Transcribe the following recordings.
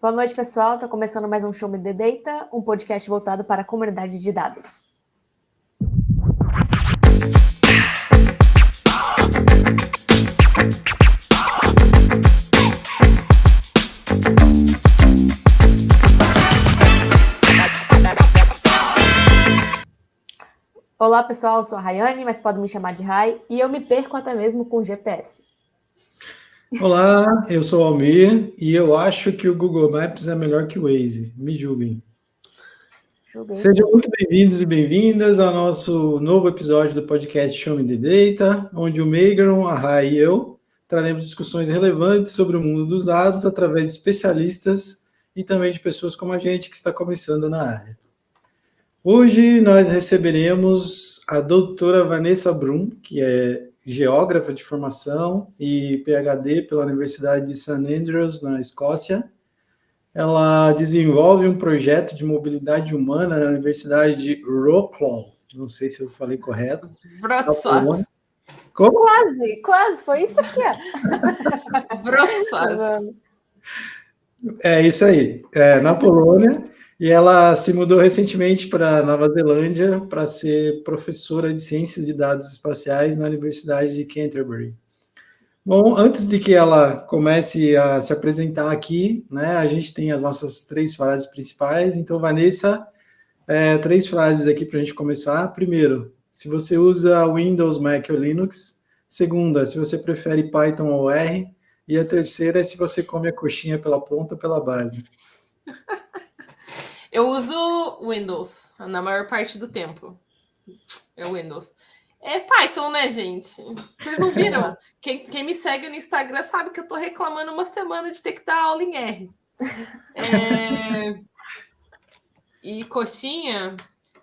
Boa noite, pessoal. Está começando mais um Show Me the Data, um podcast voltado para a comunidade de dados. Olá, pessoal. Eu sou a Rayane, mas podem me chamar de Rai, e eu me perco até mesmo com GPS. Olá, eu sou o Almir e eu acho que o Google Maps é melhor que o Waze. Me julguem. Sejam muito bem-vindos e bem-vindas ao nosso novo episódio do podcast Show Me the Data, onde o Meigron, a Rai e eu traremos discussões relevantes sobre o mundo dos dados através de especialistas e também de pessoas como a gente que está começando na área. Hoje nós receberemos a doutora Vanessa Brum, que é geógrafa de formação e PhD pela Universidade de St. Andrews, na Escócia. Ela desenvolve um projeto de mobilidade humana na Universidade de Wrocław. Não sei se eu falei correto. Wrocław. Como? Quase. Foi isso aqui, ó. Wrocław. É isso aí. Na Polônia. E ela se mudou recentemente para Nova Zelândia para ser professora de ciências de dados espaciais na Universidade de Canterbury. Bom, antes de que ela comece a se apresentar aqui, né, a gente tem as nossas 3 frases principais. Então, Vanessa, 3 frases aqui para a gente começar. Primeiro, se você usa Windows, Mac ou Linux. Segunda, se você prefere Python ou R. E a terceira é se você come a coxinha pela ponta ou pela base. Eu uso Windows na maior parte do tempo. É Windows. É Python, né, gente? Vocês não viram? Quem me segue no Instagram sabe que eu tô reclamando uma semana de ter que dar aula em R. E coxinha,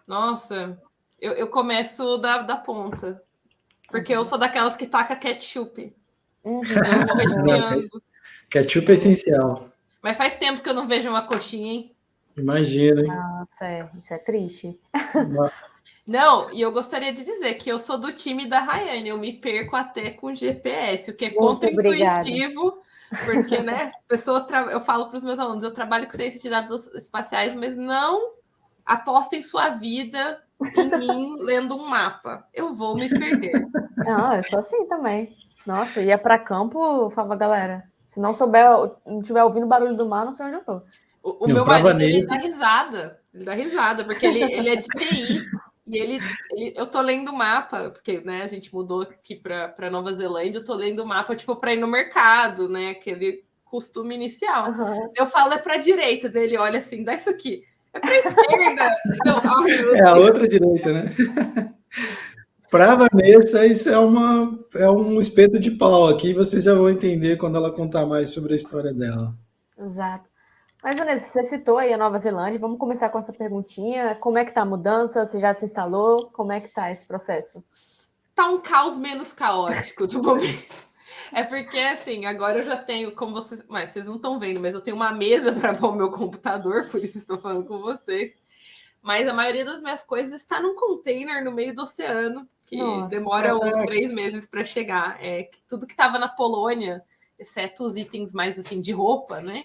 nossa, eu começo da ponta. Porque eu sou daquelas que taca ketchup. Eu vou recheando. Ketchup é essencial. Mas faz tempo que eu não vejo uma coxinha, hein? Imagina, hein? Nossa, isso é triste. Não, e eu gostaria de dizer que eu sou do time da Rayane, eu me perco até com GPS, o que é contra-intuitivo, porque, né, eu falo para os meus alunos, eu trabalho com ciência de dados espaciais, mas não apostem sua vida em mim lendo um mapa. Eu vou me perder. Não, eu sou assim também. Nossa, ia para campo, falava, galera, se não estiver ouvindo o barulho do mar, não sei onde eu tô. O meu marido, ele dá risada, porque ele é de TI, e eu tô lendo o mapa, porque, né, a gente mudou aqui para Nova Zelândia, eu tô lendo o mapa, tipo, para ir no mercado, né, aquele costume inicial. Uhum. Eu falo, é pra direita dele, olha assim, dá isso aqui. É pra esquerda. Então, a outra direita, né? Para a Vanessa, isso é um espeto de pau aqui, vocês já vão entender quando ela contar mais sobre a história dela. Exato. Mas, Vanessa, você citou aí a Nova Zelândia, vamos começar com essa perguntinha. Como é que tá a mudança? Você já se instalou? Como é que tá esse processo? Tá um caos menos caótico do momento. É porque, assim, agora eu já tenho, como vocês... Mas vocês não estão vendo, mas eu tenho uma mesa para pôr o meu computador, por isso estou falando com vocês. Mas a maioria das minhas coisas está num container no meio do oceano, que demora uns 3 meses para chegar. Tudo que estava na Polônia, exceto os itens mais, assim, de roupa, né?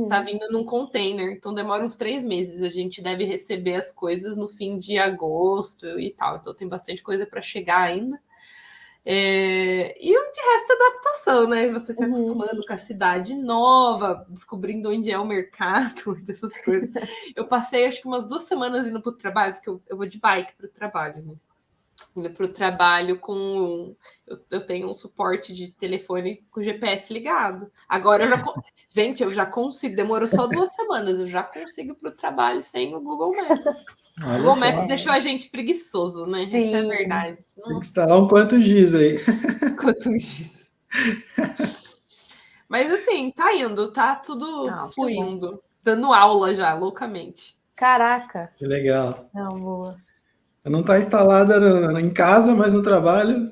Tá vindo num container, então demora uns 3 meses. A gente deve receber as coisas no fim de agosto e tal. Então tem bastante coisa para chegar ainda. E o de resto é adaptação, né? Você se acostumando com a cidade nova, descobrindo onde é o mercado, dessas coisas. Eu passei acho que umas 2 semanas indo para o trabalho, porque eu vou de bike para o trabalho, né? Indo para o trabalho eu tenho um suporte de telefone com GPS ligado. Agora gente, eu já consigo, demorou só 2 semanas, eu já consigo ir para o trabalho sem o Google Maps. O Google Maps deixou a gente preguiçoso, né? Sim. Essa é a verdade. Tem que instalar um quanto giz aí. Quanto giz. Mas assim, tá indo, tá tudo fluindo. Dando aula já, loucamente. Caraca. Que legal. Não, boa. Não está instalada em casa, mas no trabalho,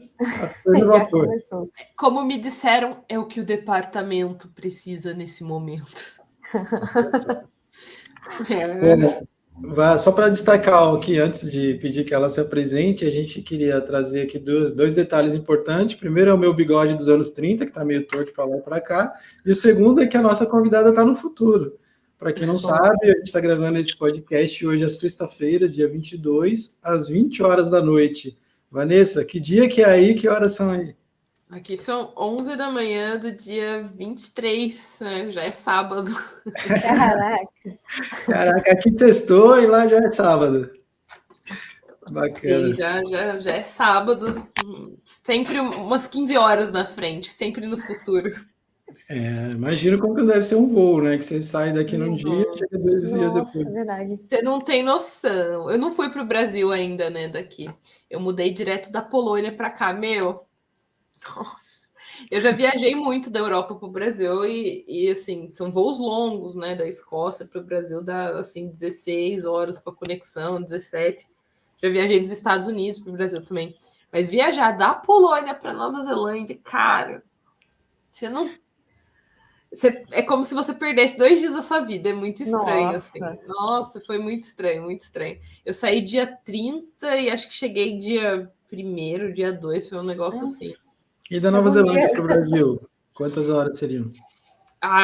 já começou. Como me disseram, é o que o departamento precisa nesse momento. Só para destacar aqui, antes de pedir que ela se apresente, a gente queria trazer aqui dois detalhes importantes. Primeiro é o meu bigode dos anos 30, que está meio torto para lá e para cá. E o segundo é que a nossa convidada está no futuro. Para quem não sabe, a gente está gravando esse podcast hoje, é sexta-feira, dia 22, às 20 horas da noite. Vanessa, que dia que é aí? Que horas são aí? Aqui são 11 da manhã do dia 23, né? Já é sábado. Caraca, aqui sextou e lá já é sábado. Bacana. Sim, já é sábado, sempre umas 15 horas na frente, sempre no futuro. Imagino como que deve ser um voo, né? Que você sai daqui num dia e chega 2 dias depois. Nossa, verdade. Você não tem noção. Eu não fui para o Brasil ainda, né, daqui. Eu mudei direto da Polônia para cá, meu. Nossa. Eu já viajei muito da Europa para o Brasil e, assim, são voos longos, né, da Escócia para o Brasil, dá, assim, 16 horas para conexão, 17. Já viajei dos Estados Unidos para o Brasil também. Mas viajar da Polônia para Nova Zelândia, cara, você não. É como se você perdesse 2 dias da sua vida. É muito estranho, Nossa. assim. Nossa, foi muito estranho, muito estranho. Eu saí dia 30 e acho que cheguei dia 1º, dia 2, foi um negócio assim. E da Nova Zelândia para o Brasil? Quantas horas seriam?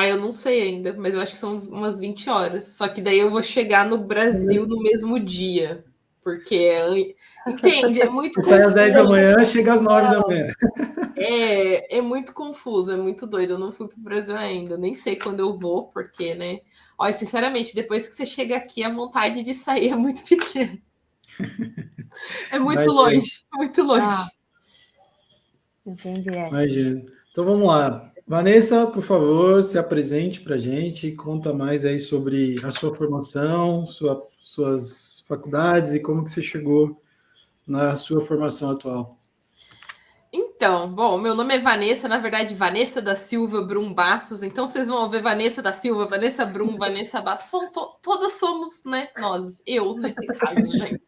Eu não sei ainda, mas eu acho que são umas 20 horas. Só que daí eu vou chegar no Brasil no mesmo dia. Porque, entende? É muito Você sai às 10 da manhã, chega às 9 da manhã. É muito confuso, é muito doido. Eu não fui pro Brasil ainda, nem sei quando eu vou, porque, né? Olha, sinceramente, depois que você chega aqui, a vontade de sair é muito pequena. É muito longe, muito longe. Entendi. Imagina. Então vamos lá. Vanessa, por favor, se apresente para a gente, conta mais aí sobre a sua formação, suas faculdades e como que você chegou na sua formação atual. Então, bom, meu nome é Vanessa, na verdade, Vanessa da Silva Brum Bastos. Então, vocês vão ver Vanessa da Silva, Vanessa Brum, Vanessa Bastos. Todas somos, né? Nós, eu, nesse caso, gente.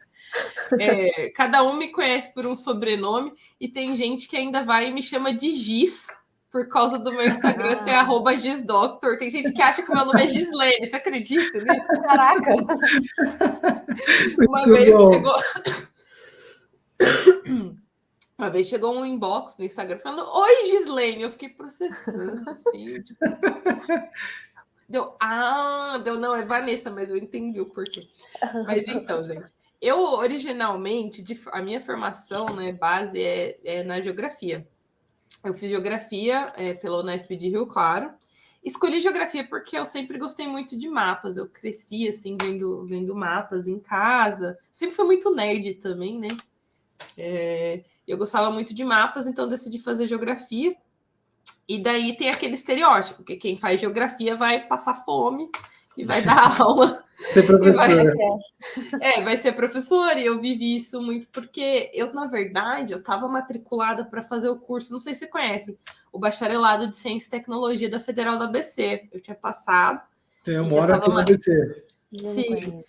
Cada um me conhece por um sobrenome e tem gente que ainda vai e me chama de Giz por causa do meu Instagram ser @GizDoctor. Tem gente que acha que meu nome é Gislene, você acredita nisso? Caraca! Uma vez chegou um inbox no Instagram falando: Oi, Gislene. Eu fiquei processando, assim, tipo. Não, é Vanessa, mas eu entendi o porquê. Mas então, gente, eu originalmente, a minha formação, né, base é na geografia. Eu fiz geografia pela Unesp de Rio Claro. Escolhi geografia porque eu sempre gostei muito de mapas. Eu cresci, assim, vendo mapas em casa. Sempre fui muito nerd também, né? Eu gostava muito de mapas, então decidi fazer geografia. E daí tem aquele estereótipo, que quem faz geografia vai passar fome e vai dar aula. Ser professora. Vai ser professora, e eu vivi isso muito porque eu, na verdade, eu estava matriculada para fazer o curso, não sei se você conhece, o bacharelado de Ciência e Tecnologia da Federal da ABC. Eu tinha passado. Eu moro aqui na ABC. Sim.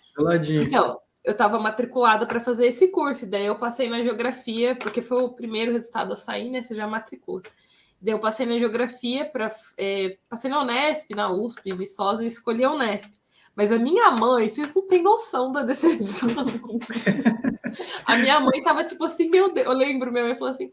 Então, eu estava matriculada para fazer esse curso, daí eu passei na geografia, porque foi o primeiro resultado a sair, né? Você já matricula. Daí eu passei na geografia, passei na Unesp, na USP, Viçosa, e escolhi a Unesp. Mas a minha mãe, vocês não têm noção da decepção. A minha mãe tava tipo assim, meu Deus, eu lembro, minha mãe falou assim: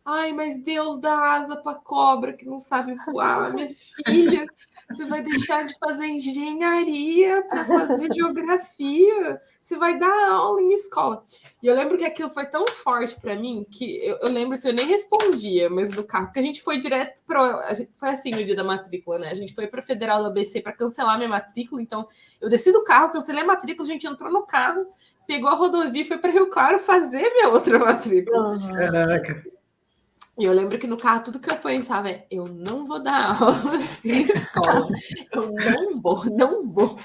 ai, mas Deus dá asa para cobra que não sabe voar. Minha filha, você vai deixar de fazer engenharia para fazer geografia? Você vai dar aula em escola. E eu lembro que aquilo foi tão forte para mim que eu lembro assim, eu nem respondia, mas no carro, porque a gente foi direto para. Foi assim no dia da matrícula, né? A gente foi para a Federal do ABC para cancelar minha matrícula. Então, eu desci do carro, cancelei a matrícula, a gente entrou no carro, pegou a rodovia e foi para Rio Claro fazer minha outra matrícula. Caraca. E eu lembro que no carro tudo que eu pensava é: eu não vou dar aula em escola. Eu não vou.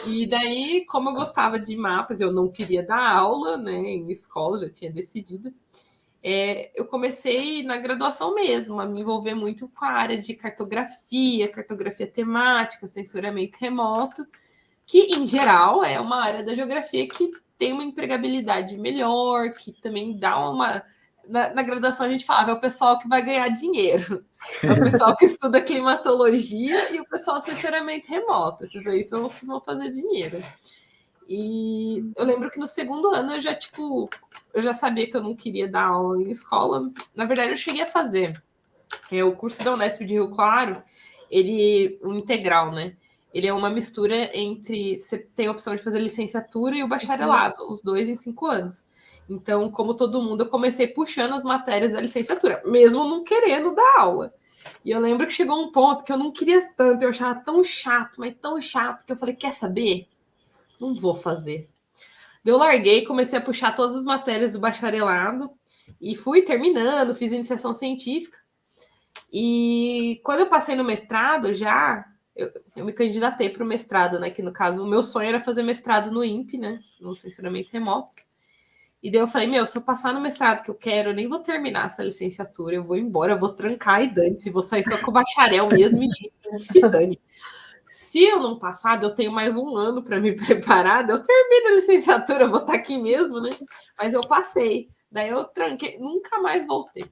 E daí, como eu gostava de mapas, eu não queria dar aula, né, em escola, já tinha decidido. Eu comecei na graduação mesmo a me envolver muito com a área de cartografia temática, sensoriamento remoto, que em geral é uma área da geografia que tem uma empregabilidade melhor, que também dá uma. Na graduação a gente falava, é o pessoal que vai ganhar dinheiro. É o pessoal que estuda climatologia e o pessoal de sensoriamento remoto. Esses aí são os que vão fazer dinheiro. E eu lembro que no segundo ano eu já sabia que eu não queria dar aula em escola. Na verdade, eu cheguei a fazer o curso da Unesp de Rio Claro, o integral, né? Ele é uma mistura entre... Você tem a opção de fazer licenciatura e o bacharelado, os dois em 5 anos. Então, como todo mundo, eu comecei puxando as matérias da licenciatura, mesmo não querendo dar aula. E eu lembro que chegou um ponto que eu não queria tanto, eu achava tão chato, mas tão chato, que eu falei, quer saber? Não vou fazer. Eu larguei, comecei a puxar todas as matérias do bacharelado e fui terminando, fiz iniciação científica. E quando eu passei no mestrado, eu me candidatei para o mestrado, né? Que no caso, o meu sonho era fazer mestrado no INPE, né? No censuramento remoto. E daí eu falei, se eu passar no mestrado que eu quero, eu nem vou terminar essa licenciatura, eu vou embora, eu vou trancar e dane-se, vou sair só com o bacharel mesmo e se dane. Se eu não passar, eu tenho mais 1 ano para me preparar, eu termino a licenciatura, eu vou estar aqui mesmo, né? Mas eu passei. Daí eu tranquei, nunca mais voltei.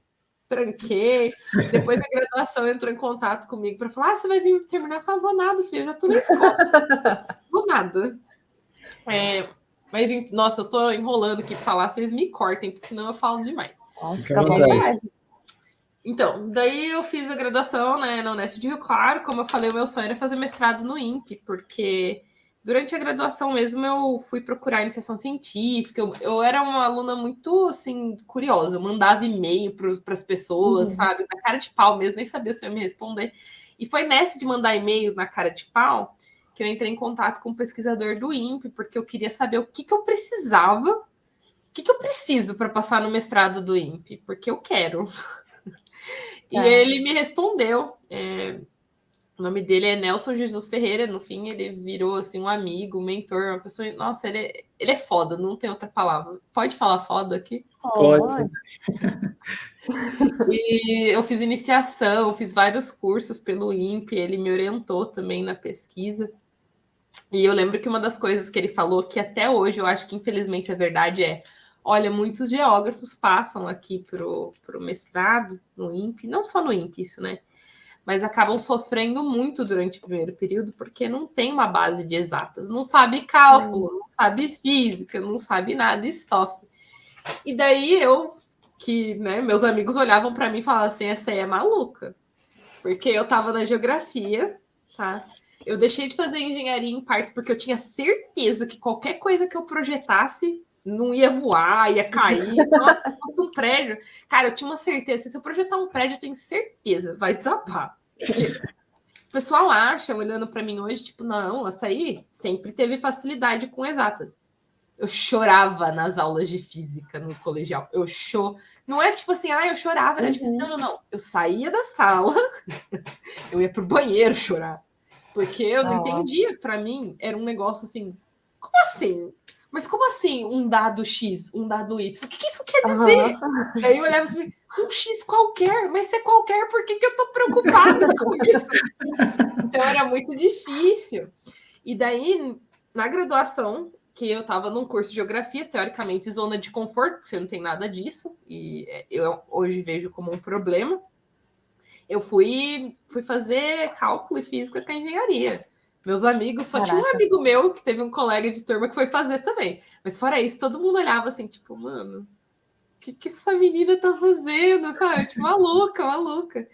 Tranquei. Depois a graduação entrou em contato comigo para falar: você vai vir terminar? Eu falei: vou nada, filho, eu já tô na Escócia. Vou nada. Mas, nossa, eu tô enrolando aqui para falar, vocês me cortem, porque senão eu falo demais. Fica à vontade. Então, daí eu fiz a graduação, né, na Unesp de Rio Claro. Como eu falei, o meu sonho era fazer mestrado no INPE, porque durante a graduação mesmo eu fui procurar iniciação científica. Eu era uma aluna muito, assim, curiosa. Eu mandava e-mail para as pessoas, sabe? Na cara de pau mesmo, nem sabia se eu ia me responder. E foi nessa de mandar e-mail na cara de pau que eu entrei em contato com um pesquisador do INPE, porque eu queria saber o que eu precisava, o que eu preciso para passar no mestrado do INPE, porque eu quero. E ele me respondeu. O nome dele é Nelson Jesus Ferreira. No fim, ele virou assim um amigo, um mentor, uma pessoa. Nossa, ele é foda, não tem outra palavra. Pode falar foda aqui? Pode. E eu fiz iniciação, fiz vários cursos pelo INPE, ele me orientou também na pesquisa. E eu lembro que uma das coisas que ele falou, que até hoje eu acho que infelizmente é verdade, olha, muitos geógrafos passam aqui pro mestrado no INPE, não só no INPE isso, né? Mas acabam sofrendo muito durante o primeiro período porque não tem uma base de exatas, não sabe cálculo, não sabe física, não sabe nada e sofre. E daí meus amigos olhavam para mim e falavam assim, essa aí é maluca. Porque eu tava na geografia, tá? Eu deixei de fazer engenharia em partes porque eu tinha certeza que qualquer coisa que eu projetasse não ia voar, ia cair. Nossa, um prédio. Cara, eu tinha uma certeza. Se eu projetar um prédio, eu tenho certeza, vai desabar. O pessoal acha, olhando para mim hoje, tipo, não, essa aí sempre teve facilidade com exatas. Eu chorava nas aulas de física no colegial. Não é tipo assim, eu chorava, era difícil. Não. Eu saía da sala, eu ia pro banheiro chorar. Porque eu não entendia, para mim, era um negócio assim, como assim? Mas como assim um dado X, um dado Y? O que isso quer dizer? Aí eu olhava assim, um X qualquer, mas se é qualquer, por que eu tô preocupada com isso? Então era muito difícil. E daí, na graduação, que eu estava num curso de geografia, teoricamente zona de conforto, porque você não tem nada disso, e eu hoje vejo como um problema. Eu fui fazer cálculo e física com a engenharia. Meus amigos, só tinha um amigo meu que teve um colega de turma que foi fazer também. Mas fora isso, todo mundo olhava assim, tipo, mano, o que essa menina tá fazendo, sabe? Tipo, maluca.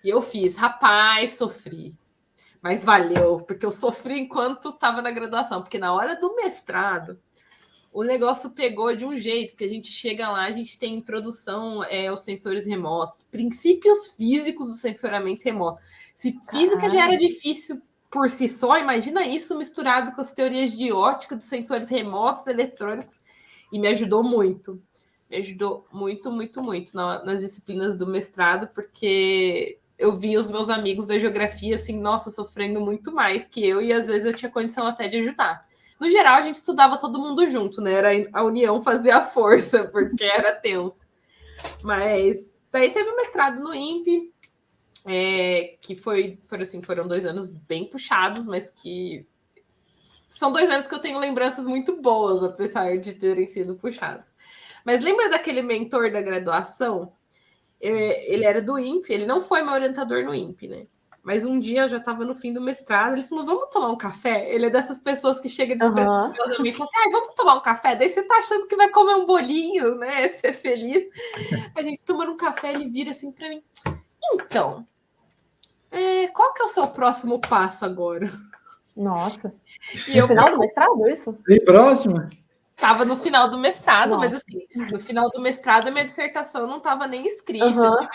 E eu fiz, rapaz, sofri. Mas valeu, porque eu sofri enquanto estava na graduação, porque na hora do mestrado, o negócio pegou de um jeito, porque a gente chega lá, a gente tem introdução aos sensores remotos, princípios físicos do sensoramento remoto. Se física já era difícil por si só, imagina isso misturado com as teorias de ótica dos sensores remotos, eletrônicos, e me ajudou muito. Me ajudou muito nas disciplinas do mestrado, porque eu vi os meus amigos da geografia, assim, nossa, sofrendo muito mais que eu, e às vezes eu tinha condição até de ajudar. No geral, a gente estudava todo mundo junto, né? Era a união fazia a força, porque era tenso. Mas daí teve o mestrado no INPE, que foram 2 anos bem puxados, mas que são 2 anos que eu tenho lembranças muito boas, apesar de terem sido puxados. Mas lembra daquele mentor da graduação? Ele era do INPE, ele não foi meu orientador no INPE, né? Mas um dia eu já estava no fim do mestrado, ele falou, vamos tomar um café? Ele é dessas pessoas que chega desesperado meus amigos e fala assim, vamos tomar um café? Daí você tá achando que vai comer um bolinho, né? Ser feliz. A gente tomando um café, ele vira assim para mim, então, qual que é o seu próximo passo agora? Nossa. E no final do mestrado, isso? Bem próxima? Tava no final do mestrado, Nossa. mas assim, no final do mestrado a minha dissertação não estava nem escrita. Uhum.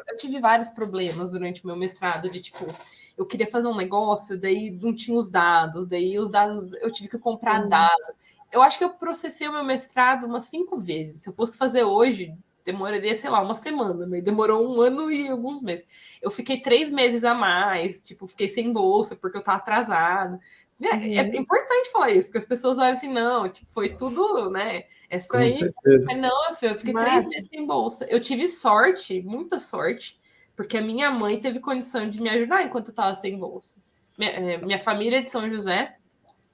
Eu tive vários problemas durante o meu mestrado, de tipo, eu queria fazer um negócio, daí não tinha os dados eu tive que comprar dados. Eu acho que eu processei o meu mestrado umas 5 vezes. Se eu fosse fazer hoje, demoraria, sei lá, uma semana, mas demorou 1 ano e alguns meses. Eu fiquei 3 meses a mais, tipo, fiquei sem bolsa porque eu tava atrasada. É importante falar isso, porque as pessoas olham assim, não, tipo, foi tudo, né? Essa aí. Não, eu fiquei 3 meses sem bolsa. Eu tive sorte, muita sorte, porque a minha mãe teve condição de me ajudar enquanto eu estava sem bolsa. Minha família é de São José,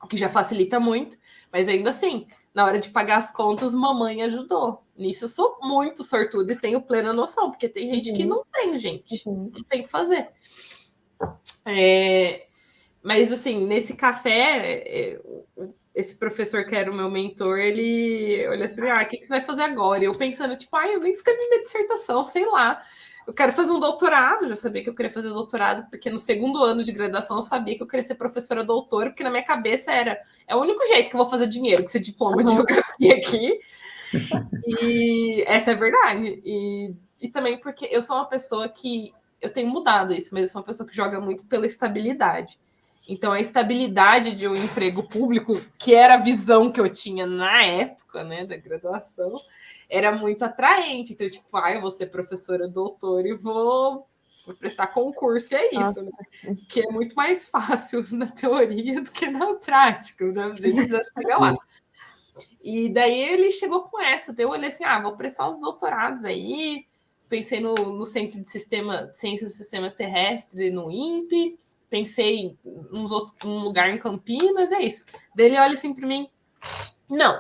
o que já facilita muito, mas ainda assim, na hora de pagar as contas, mamãe ajudou. Nisso eu sou muito sortuda e tenho plena noção, porque tem gente que não tem, gente. Não tem o que fazer. Mas, assim, nesse café, esse professor que era o meu mentor, ele olhou assim para mim, o que você vai fazer agora? E eu pensando, tipo, eu nem escrevi minha dissertação, sei lá. Eu quero fazer um doutorado, já sabia que eu queria fazer doutorado, porque no 2º ano de graduação eu sabia que eu queria ser professora doutora, porque na minha cabeça é o único jeito que eu vou fazer dinheiro, com esse diploma de geografia aqui. E essa é a verdade. E também porque eu sou uma pessoa que, eu tenho mudado isso, mas eu sou uma pessoa que joga muito pela estabilidade. Então, a estabilidade de um emprego público, que era a visão que eu tinha na época, né, da graduação, era muito atraente. Então, tipo, eu vou ser professora doutora e vou prestar concurso, e é isso, né? Que é muito mais fácil na teoria do que na prática. A gente já chega lá. E daí ele chegou com essa. Daí eu olhei assim, vou prestar uns doutorados aí. Pensei no Centro de Ciências do Sistema Terrestre, no INPE. Pensei em um lugar em Campinas, é isso. Daí ele olha assim para mim, não.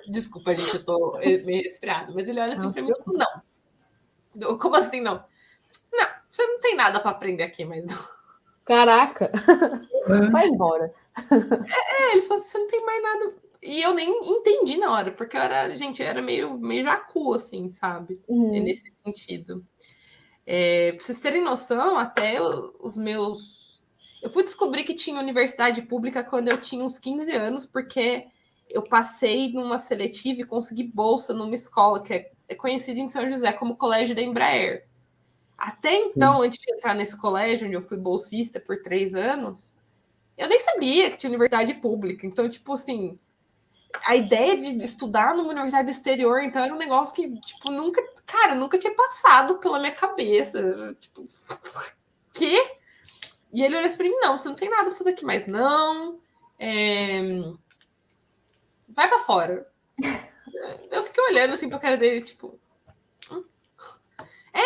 Desculpa, gente, eu tô meio resfriado, mas ele olha assim para mim, tipo, não. Como assim, não? Não, você não tem nada para aprender aqui, mas não. Caraca! Vai embora. Ele falou assim, você não tem mais nada. E eu nem entendi na hora, porque eu era meio jacu, assim, sabe? Nesse sentido. Pra vocês terem noção, até os meus... Eu fui descobrir que tinha universidade pública quando eu tinha uns 15 anos, porque eu passei numa seletiva e consegui bolsa numa escola que é conhecida em São José como Colégio da Embraer. Até então, antes de entrar nesse colégio, onde eu fui bolsista por 3 anos, eu nem sabia que tinha universidade pública. Então, tipo assim, a ideia de estudar numa universidade do exterior, então, era um negócio que, tipo, nunca tinha passado pela minha cabeça. Tipo, quê? E ele olhou assim pra mim, não, você não tem nada pra fazer aqui mais, não. Vai pra fora. Eu fiquei olhando assim pra cara dele, tipo...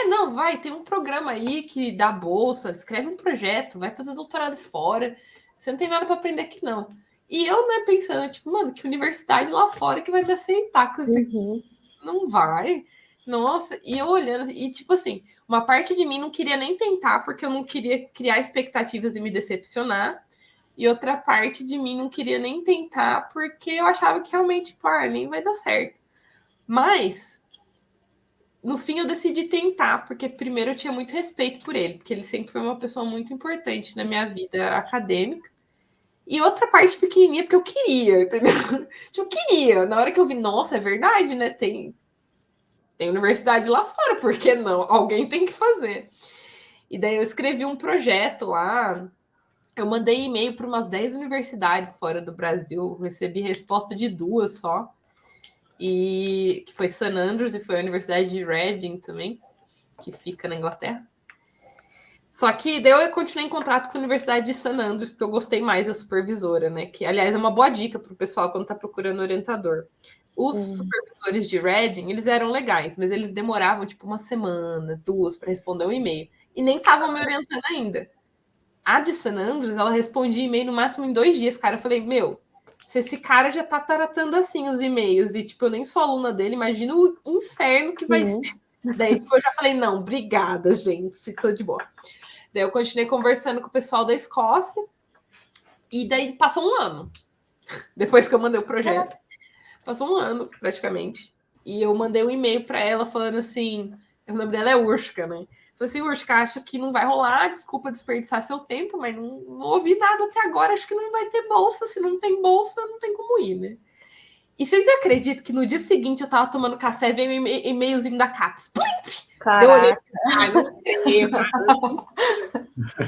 não, vai, tem um programa aí que dá bolsa, escreve um projeto, vai fazer doutorado fora. Você não tem nada pra aprender aqui, não. E eu, né, pensando, tipo, mano, que universidade lá fora que vai me aceitar com esse... Não vai. Nossa, e eu olhando, assim, e tipo assim, uma parte de mim não queria nem tentar, porque eu não queria criar expectativas e me decepcionar. E outra parte de mim não queria nem tentar, porque eu achava que realmente, nem vai dar certo. Mas, no fim, eu decidi tentar, porque primeiro eu tinha muito respeito por ele, porque ele sempre foi uma pessoa muito importante na minha vida acadêmica. E outra parte pequenininha, porque eu queria, entendeu? Eu queria. Na hora que eu vi, nossa, é verdade, né? Tem universidade lá fora, por que não? Alguém tem que fazer. E daí eu escrevi um projeto lá. Eu mandei e-mail para umas 10 universidades fora do Brasil, recebi resposta de 2 só. E que foi St. Andrews e foi a Universidade de Reading também, que fica na Inglaterra. Só que daí eu continuei em contato com a Universidade de St. Andrews, porque eu gostei mais da supervisora, né? Que, aliás, é uma boa dica para o pessoal quando está procurando orientador. Os supervisores de Reading, eles eram legais, mas eles demoravam, tipo, 1 semana, 2, para responder um e-mail. E nem estavam me orientando ainda. A de St. Andrews, ela respondia e-mail no máximo em 2 dias, cara. Eu falei, se esse cara já tá tratando assim os e-mails, e, tipo, eu nem sou aluna dele, imagina o inferno que vai ser. Daí, tipo, eu já falei, não, obrigada, gente, tô de boa. Daí eu continuei conversando com o pessoal da Escócia, e daí passou 1 ano, depois que eu mandei o projeto. Passou 1 ano, praticamente. E eu mandei um e-mail para ela falando assim, o nome dela é Urshka, né? Falei assim, Ursca, acho que não vai rolar, desculpa desperdiçar seu tempo, mas não ouvi nada até agora, acho que não vai ter bolsa, se não tem bolsa, não tem como ir, né? E vocês acreditam que no dia seguinte eu tava tomando café, veio um e-mailzinho da CAPES. Eu olhei, não creio,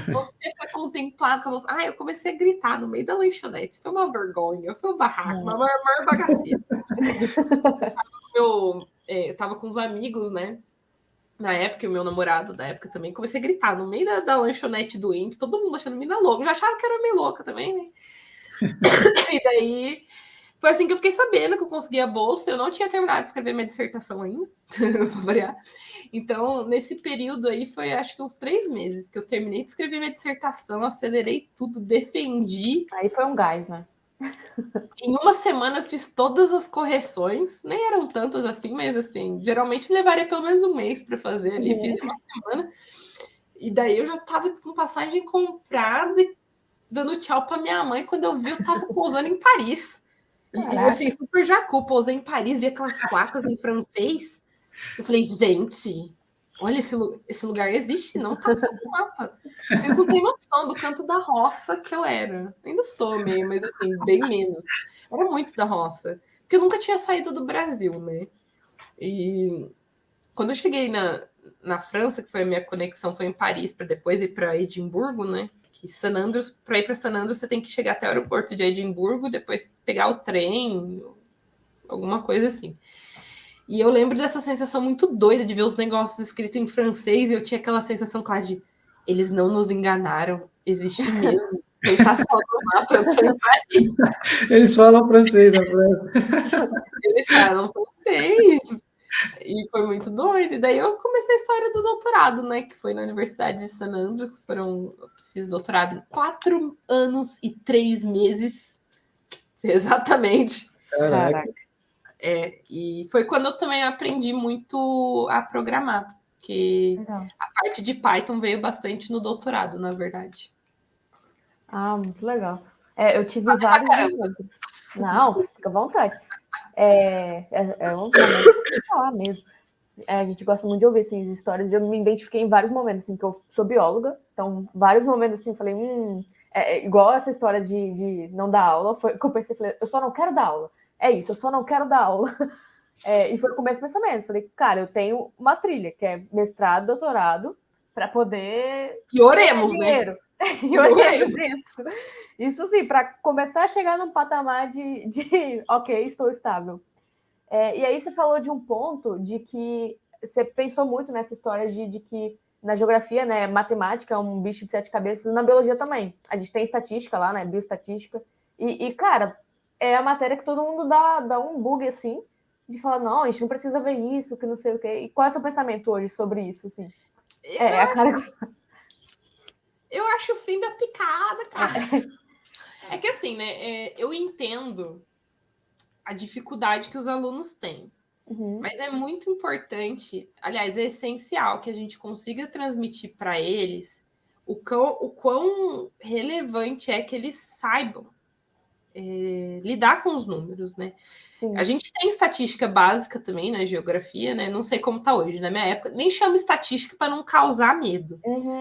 você foi contemplado com a moça. Eu comecei a gritar no meio da lanchonete. Foi uma vergonha, foi um barraco, uma maior bagaceira. Eu tava com os amigos, né? Na época, o meu namorado da época também, comecei a gritar no meio da lanchonete do INPE, todo mundo achando mina louca. Eu já achava que era meio louca também, né? E daí, foi assim que eu fiquei sabendo que eu consegui a bolsa. Eu não tinha terminado de escrever minha dissertação ainda, pra variar. Então, nesse período aí, foi acho que uns 3 meses que eu terminei de escrever minha dissertação, acelerei tudo, defendi. Aí foi um gás, né? Em uma semana eu fiz todas as correções, nem eram tantas assim, mas assim, geralmente levaria pelo menos um mês para fazer ali, fiz em uma semana. E daí eu já estava com passagem comprada e dando tchau para minha mãe. Quando eu vi, eu estava pousando em Paris. E assim, super jacu, pousei em Paris, vi aquelas placas em francês. Eu falei, gente, olha, esse lugar existe, não tá só no mapa. Vocês não têm noção do canto da roça que eu era. Ainda sou meio, mas assim, bem menos. Era muito da roça. Porque eu nunca tinha saído do Brasil, né? E quando eu cheguei na França, que foi a minha conexão, foi em Paris, para depois ir para Edimburgo, né? Que San Andrews, para ir para San Andrews, você tem que chegar até o aeroporto de Edimburgo, depois pegar o trem, alguma coisa assim. E eu lembro dessa sensação muito doida de ver os negócios escritos em francês, e eu tinha aquela sensação clara de eles não nos enganaram, existe mesmo. Não tá só no mapa, eu tô em Paris. Eles falam francês, na França. Eles falam francês. E foi muito doido. E daí eu comecei a história do doutorado, né? Que foi na Universidade de San Andreas. Fiz doutorado em 4 anos e 3 meses. Exatamente. Caraca. E foi quando eu também aprendi muito a programar. Porque a parte de Python veio bastante no doutorado, na verdade. Muito legal. Eu tive vários encontros. Não, fica à vontade. É um momento de falar mesmo. A gente gosta muito de ouvir assim, as histórias. Eu me identifiquei em vários momentos, assim, que eu sou bióloga. Então, vários momentos assim, eu falei, igual essa história de não dar aula, foi que eu pensei, falei, eu só não quero dar aula. É isso, eu só não quero dar aula. E foi o começo do pensamento. Falei, cara, eu tenho uma trilha, que é mestrado, doutorado, para poder... E oremos, né? E oremos, isso. Isso sim, para começar a chegar num patamar de ok, estou estável. E aí você falou de um ponto de que você pensou muito nessa história de que na geografia, né, matemática é um bicho de 7 cabeças, na biologia também. A gente tem estatística lá, né, bioestatística. E cara, é a matéria que todo mundo dá um bug, assim, de falar, não, a gente não precisa ver isso, que não sei o quê. E qual é o seu pensamento hoje sobre isso, assim? Eu acho o fim da picada, cara. É que assim, né, eu entendo a dificuldade que os alunos têm. Mas é muito importante, aliás, é essencial que a gente consiga transmitir para eles o quão relevante é que eles saibam lidar com os números, né? Sim. A gente tem estatística básica também na geografia, né? Não sei como está hoje. Na minha época, nem chama estatística para não causar medo.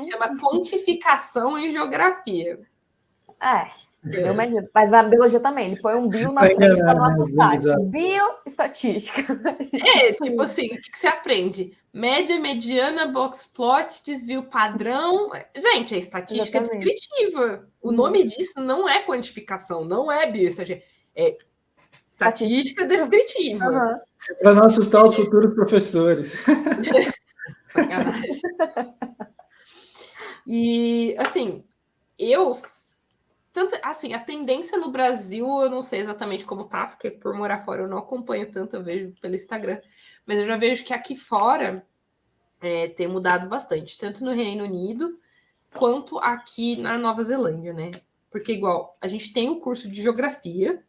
Chama quantificação em geografia. Mas na biologia também, ele põe um bio na frente para não assustar. Bioestatística. Tipo assim, o que você aprende? Média, mediana, box plot, desvio padrão. Gente, é estatística descritiva. O nome disso não é quantificação, não é bioestatística. É estatística descritiva. Para não assustar os futuros professores. Sacanagem. E, assim, tanto, assim, a tendência no Brasil, eu não sei exatamente como tá, porque por morar fora eu não acompanho tanto, eu vejo pelo Instagram, mas eu já vejo que aqui fora tem mudado bastante, tanto no Reino Unido quanto aqui na Nova Zelândia, né? Porque, igual, a gente tem o curso de geografia,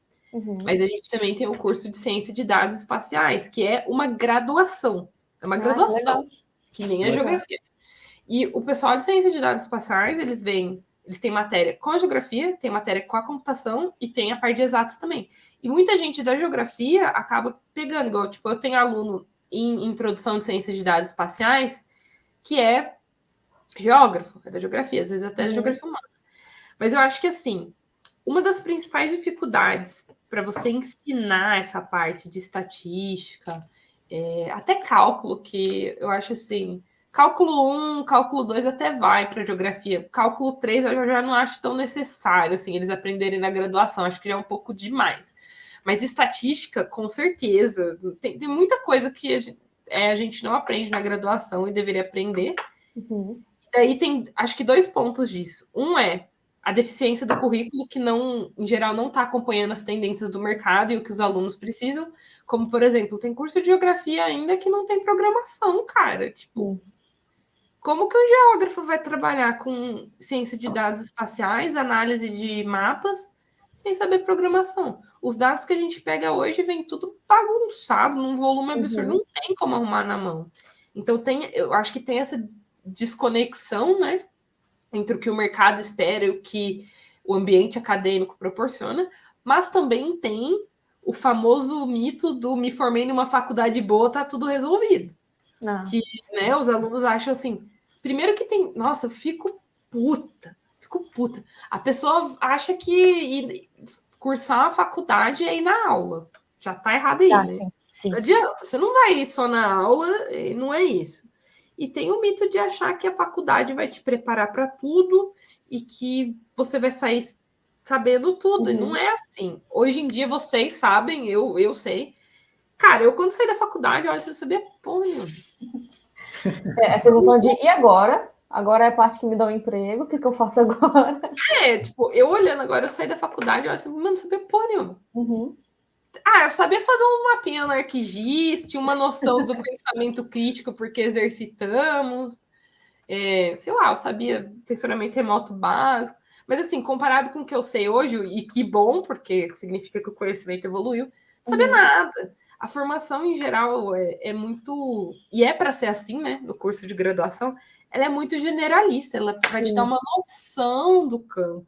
mas a gente também tem o curso de ciência de dados espaciais, que é uma graduação. É uma graduação, que nem a geografia. E o pessoal de ciência de dados espaciais, eles têm matéria com a geografia, tem matéria com a computação e tem a parte de exatos também. E muita gente da geografia acaba pegando, igual, tipo, eu tenho aluno em introdução de ciência de dados espaciais, que é Geógrafo, é da geografia, às vezes até da geografia humana. Mas eu acho que, assim, uma das principais dificuldades para você ensinar essa parte de estatística, até cálculo, que eu acho assim, cálculo 1, cálculo 2 até vai para geografia. Cálculo 3 eu já não acho tão necessário, assim, eles aprenderem na graduação, acho que já é um pouco demais. Mas estatística, com certeza, tem muita coisa que a gente não aprende na graduação e deveria aprender. Uhum. E daí tem, acho que 2 pontos disso. Um é a deficiência do currículo, que não, em geral, não está acompanhando as tendências do mercado e o que os alunos precisam. Como, por exemplo, tem curso de geografia ainda que não tem programação, cara. Tipo, como que um geógrafo vai trabalhar com ciência de dados espaciais, análise de mapas, sem saber programação? Os dados que a gente pega hoje vem tudo bagunçado, num volume absurdo, não tem como arrumar na mão. Então, eu acho que tem essa desconexão, né, entre o que o mercado espera e o que o ambiente acadêmico proporciona, mas também tem o famoso mito do me formei numa faculdade boa, tá tudo resolvido. Que, né, os alunos acham assim, primeiro que tem, nossa, eu fico puta. A pessoa acha que cursar a faculdade é ir na aula. Já tá errado aí, né? Sim. Não adianta, você não vai ir só na aula, não é isso. E tem o mito de achar que a faculdade vai te preparar para tudo e que você vai sair sabendo tudo. E não é assim. Hoje em dia vocês sabem, eu sei. Cara, eu quando saí da faculdade, olha, você sabia porra nenhuma. Essa questão de, e agora? Agora é a parte que me dá um emprego, o que eu faço agora? Tipo, eu olhando agora, eu saí da faculdade, olha, mano, não sabia porra nenhuma. Uhum. Eu sabia fazer uns mapinhas no ArcGIS, tinha uma noção do pensamento crítico, porque exercitamos. Sei lá, eu sabia sensoramento remoto básico. Mas, assim, comparado com o que eu sei hoje, e que bom, porque significa que o conhecimento evoluiu, não sabia nada. A formação, em geral, é muito... E é para ser assim, né, no curso de graduação, ela é muito generalista, ela vai te dar uma noção do campo.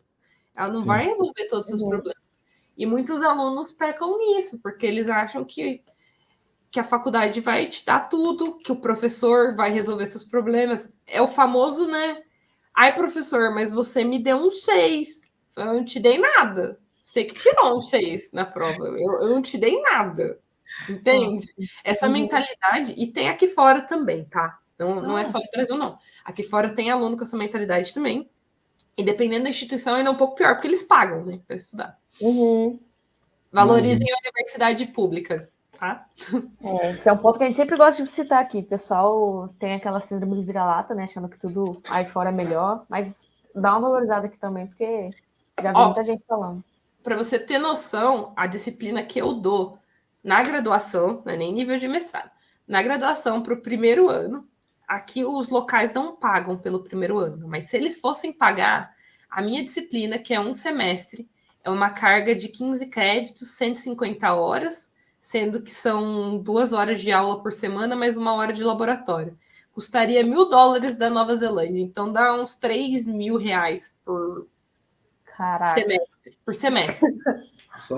Ela não vai resolver todos os seus problemas. E muitos alunos pecam nisso, porque eles acham que a faculdade vai te dar tudo, que o professor vai resolver seus problemas. É o famoso, né? Ai, professor, mas você me deu um 6. Eu não te dei nada. Você que tirou um 6 na prova. Eu não te dei nada. Entende? Essa mentalidade, e tem aqui fora também, tá? Não é só no Brasil, não. Aqui fora tem aluno com essa mentalidade também. E dependendo da instituição, ainda é um pouco pior, porque eles pagam, né, para estudar. Valorizem a universidade pública, tá? Esse é um ponto que a gente sempre gosta de citar aqui. O pessoal tem aquela síndrome de vira-lata, né? Achando que tudo aí fora é melhor, mas dá uma valorizada aqui também, porque já vi muita gente falando. Para você ter noção, a disciplina que eu dou na graduação, não é nem nível de mestrado, na graduação para o primeiro ano, aqui os locais não pagam pelo primeiro ano, mas se eles fossem pagar, a minha disciplina, que é um semestre, é uma carga de 15 créditos, 150 horas, sendo que são 2 horas de aula por semana, mais 1 hora de laboratório. Custaria $1.000 da Nova Zelândia, então dá uns R$3.000 por semestre. Por semestre.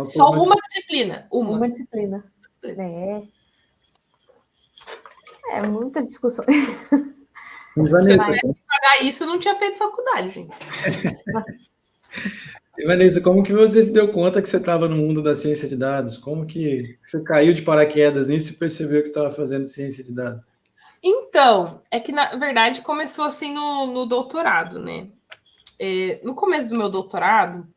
Só uma disciplina. Uma disciplina. É muita discussão. Se eu tivesse que pagar isso, eu não tinha feito faculdade, gente. E, Vanessa, como que você se deu conta que você estava no mundo da ciência de dados? Como que você caiu de paraquedas nisso e percebeu que você estava fazendo ciência de dados? Então, é que, na verdade, começou assim no doutorado, né? No começo do meu doutorado,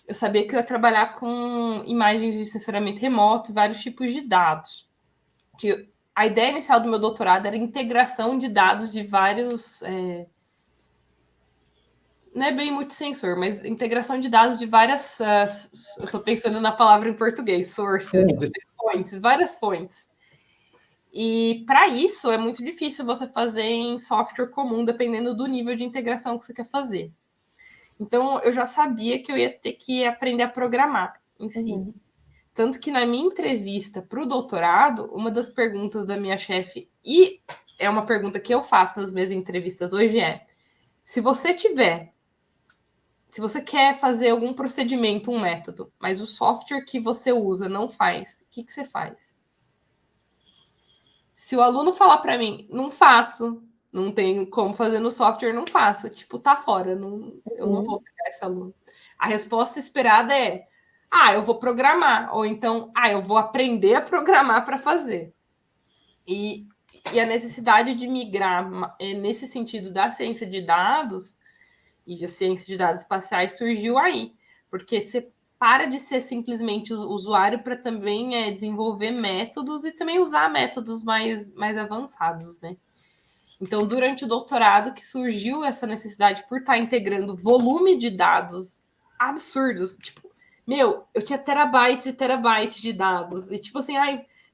eu sabia que eu ia trabalhar com imagens de sensoramento remoto e vários tipos de dados. Que a ideia inicial do meu doutorado era a integração de dados de vários... não é bem multissensor, mas integração de dados de várias... eu estou pensando na palavra em português, sources, fontes, várias fontes. E para isso é muito difícil você fazer em software comum, dependendo do nível de integração que você quer fazer. Então, eu já sabia que eu ia ter que aprender a programar em si. Tanto que na minha entrevista para o doutorado, uma das perguntas da minha chefe, e é uma pergunta que eu faço nas minhas entrevistas hoje, se você quer fazer algum procedimento, um método, mas o software que você usa não faz, o que você faz? Se o aluno falar para mim, não faço, Não tem como fazer no software, não faço. Tipo, tá fora, não, eu não vou pegar esse aluno. A resposta esperada é, eu vou programar. Ou então, eu vou aprender a programar para fazer. E a necessidade de migrar nesse sentido da ciência de dados e de ciência de dados espaciais surgiu aí. Porque você para de ser simplesmente usuário para também desenvolver métodos e também usar métodos mais avançados, né? Então, durante o doutorado que surgiu essa necessidade por estar integrando volume de dados absurdos. Tipo, eu tinha terabytes e terabytes de dados. E tipo assim,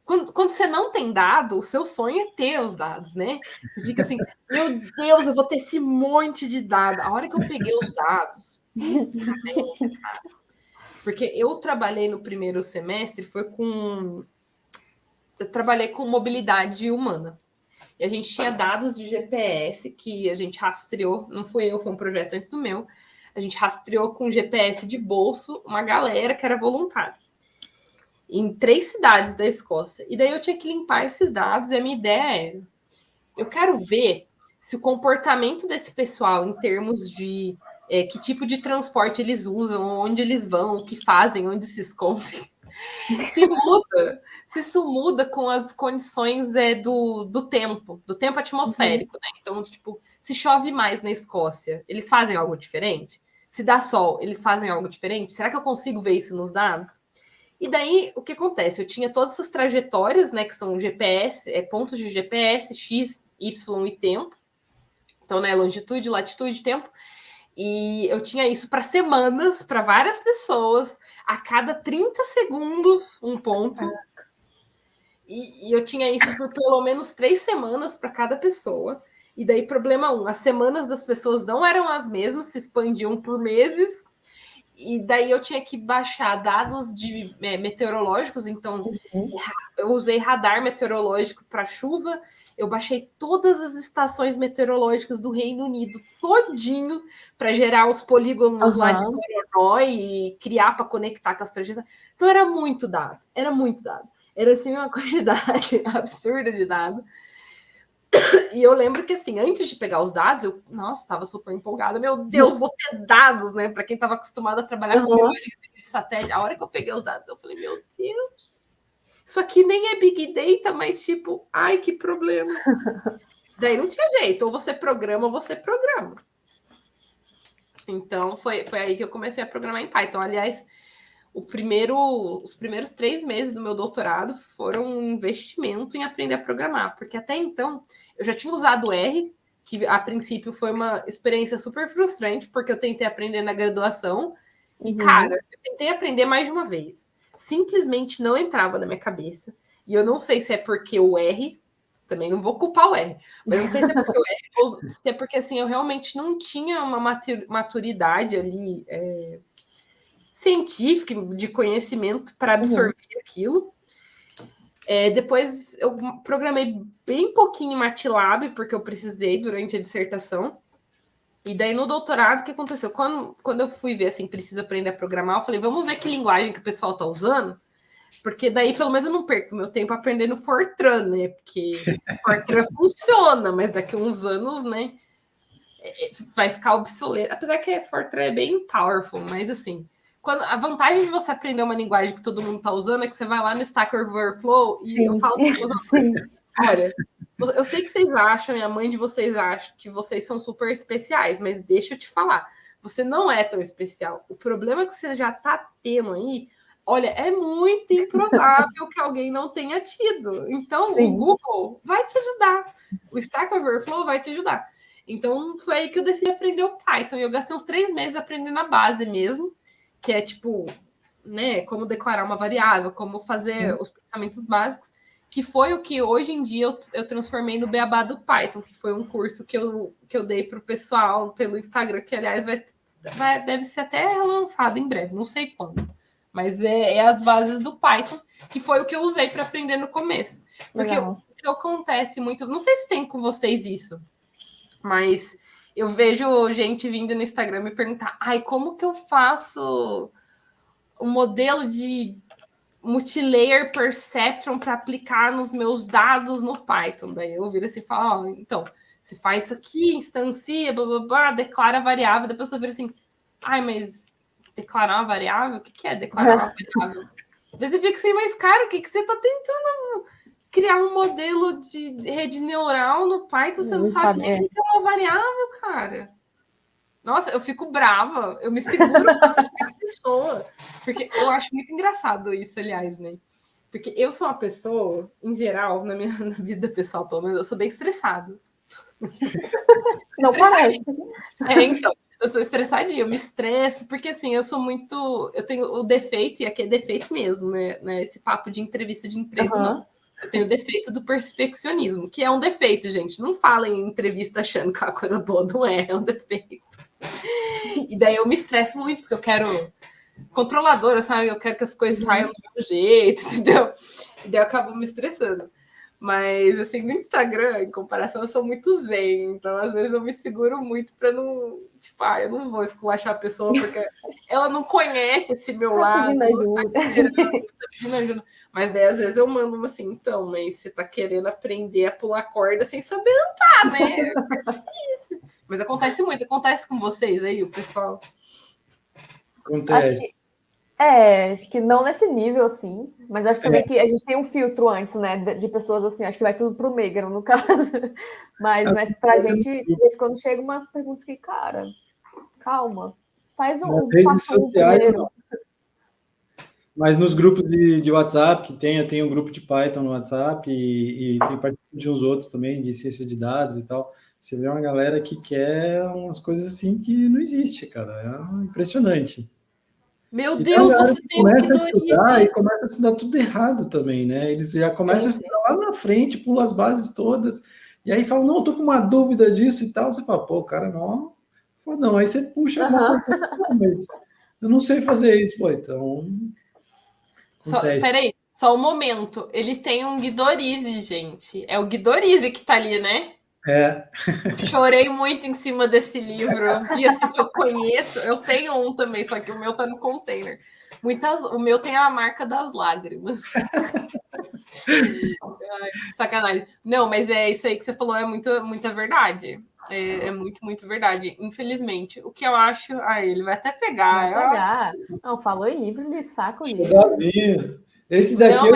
quando você não tem dado, o seu sonho é ter os dados, né? Você fica assim, meu Deus, eu vou ter esse monte de dados. A hora que eu peguei os dados, cara. Porque eu trabalhei no primeiro semestre, eu trabalhei com mobilidade humana. E a gente tinha dados de GPS que a gente rastreou, não fui eu, foi um projeto antes do meu. A gente rastreou com GPS de bolso uma galera que era voluntária. Em 3 cidades da Escócia. E daí eu tinha que limpar esses dados e a minha ideia era, eu quero ver se o comportamento desse pessoal em termos de que tipo de transporte eles usam, onde eles vão, o que fazem, onde se escondem, se isso muda com as condições do tempo atmosférico, né? Então, tipo, se chove mais na Escócia, eles fazem algo diferente? Se dá sol, eles fazem algo diferente? Será que eu consigo ver isso nos dados? E daí, o que acontece? Eu tinha todas essas trajetórias, né, que são GPS, pontos de GPS, X, Y e tempo. Então, né, longitude, latitude, tempo. E eu tinha isso para semanas, para várias pessoas, a cada 30 segundos, um ponto. E eu tinha isso por pelo menos 3 semanas para cada pessoa. E daí, problema 1, as semanas das pessoas não eram as mesmas, se expandiam por meses. E daí eu tinha que baixar dados de meteorológicos, então eu usei radar meteorológico para chuva, eu baixei todas as estações meteorológicas do Reino Unido todinho para gerar os polígonos lá de Voronoi e criar para conectar com as trajetórias. Então era muito dado. Era assim uma quantidade absurda de dado. E eu lembro que, assim, antes de pegar os dados, eu, estava super empolgada. Meu Deus, vou ter dados, né? Para quem estava acostumado a trabalhar com imagem de satélite. A hora que eu peguei os dados, eu falei, meu Deus, isso aqui nem é Big Data, mas tipo, ai, que problema. Daí não tinha jeito, ou você programa, ou você programa. Então, foi aí que eu comecei a programar em Python. Aliás, os primeiros 3 meses do meu doutorado foram um investimento em aprender a programar, porque até então eu já tinha usado R, que a princípio foi uma experiência super frustrante, porque eu tentei aprender na graduação e, cara, eu tentei aprender mais de uma vez. Simplesmente não entrava na minha cabeça. E eu não sei se é porque o R, também não vou culpar o R, mas não sei se é porque o R ou se é porque, assim, eu realmente não tinha uma maturidade ali científica, de conhecimento para absorver aquilo. Depois eu programei bem pouquinho em MATLAB, porque eu precisei durante a dissertação. E daí no doutorado, o que aconteceu? Quando eu fui ver, assim, preciso aprender a programar, eu falei, vamos ver que linguagem que o pessoal está usando, porque daí pelo menos eu não perco meu tempo aprendendo Fortran, né? Porque Fortran funciona, mas daqui a uns anos, né, vai ficar obsoleto. Apesar que Fortran é bem powerful, mas assim, a vantagem de você aprender uma linguagem que todo mundo está usando é que você vai lá no Stack Overflow e eu falo para os alunos, olha, eu sei que vocês acham e a mãe de vocês acha que vocês são super especiais, mas deixa eu te falar, você não é tão especial. O problema que você já está tendo aí, olha, é muito improvável que alguém não tenha tido. Então, o Google vai te ajudar. O Stack Overflow vai te ajudar. Então, foi aí que eu decidi aprender o Python. E eu gastei uns 3 meses aprendendo a base mesmo, que é tipo, né, como declarar uma variável, como fazer os processamentos básicos, que foi o que hoje em dia eu transformei no Beabá do Python, que foi um curso que eu dei para o pessoal pelo Instagram, que aliás deve ser até lançado em breve, não sei quando. Mas é as bases do Python, que foi o que eu usei para aprender no começo. Porque o que acontece muito, não sei se tem com vocês isso, mas eu vejo gente vindo no Instagram me perguntar, como que eu faço o modelo de multilayer perceptron para aplicar nos meus dados no Python? Daí eu viro assim e falo, então, Você faz isso aqui, instancia, blá, blá, blá, declara a variável, da pessoa vira assim, ai, mas declarar uma variável? O que é declarar uma variável? Às vezes você fica assim, mas cara, o que você tá tentando criar um modelo de rede neural no Python? Você não sabe nem o que é uma variável, cara. Nossa, eu fico brava, eu me seguro a pessoa, porque eu acho muito engraçado isso, aliás, né? Porque eu sou uma pessoa, em geral, na minha vida pessoal, pelo menos, eu sou bem estressado. Não parece. Então, eu sou estressadinha, eu me estresso, porque assim, eu sou muito. Eu tenho o defeito, e aqui é defeito mesmo, né? Esse papo de entrevista de emprego, não. Eu tenho o defeito do perfeccionismo, que é um defeito, gente. Não fala em entrevista achando que é uma coisa boa, não é um defeito. E daí eu me estresso muito, porque eu quero controladora, sabe? Eu quero que as coisas saiam do meu jeito, entendeu? E daí eu acabo me estressando. Mas, assim, no Instagram, em comparação, eu sou muito zen. Então, às vezes, eu me seguro muito pra não... Tipo, eu não vou esculachar a pessoa porque ela não conhece esse meu lado. Tá pedindo ajuda. Mas daí, às vezes, eu mando uma assim, então, mas você tá querendo aprender a pular corda sem saber andar, né? É difícil. Mas acontece muito. Acontece com vocês aí, o pessoal? Acontece. Acho que não nesse nível, assim, mas acho também que a gente tem um filtro antes, né, de pessoas assim, acho que vai tudo pro Megano, no caso, mas pra gente, quando chegam umas perguntas que, cara, calma, faz o passo primeiro. Não. Mas nos grupos de WhatsApp que tem um grupo de Python no WhatsApp e tem participação de uns outros também, de ciência de dados e tal, você vê uma galera que quer umas coisas assim que não existe, cara, é impressionante. Meu Deus, você tem um Guidorize. E começa a estudar tudo errado também, né? Eles já começam a estudar lá na frente, pulam as bases todas, e aí falam, não, eu tô com uma dúvida disso e tal. Você fala, pô, o cara não. Não, aí você puxa alguma coisa, mas eu não sei fazer isso, pô, então. Peraí, só um momento. Ele tem um Guidorize, gente. É o Guidorize que tá ali, né? Chorei muito em cima desse livro. Eu vi assim que eu conheço. Eu tenho um também, só que o meu tá no container. O meu tem a marca das lágrimas. Ai, sacanagem. Não, mas é isso aí que você falou, é muita verdade. É muito, muito verdade. Infelizmente. O que eu acho. Ele vai até pegar. Vai pegar. Não, falou em livro, ele saca o livro. Esse daqui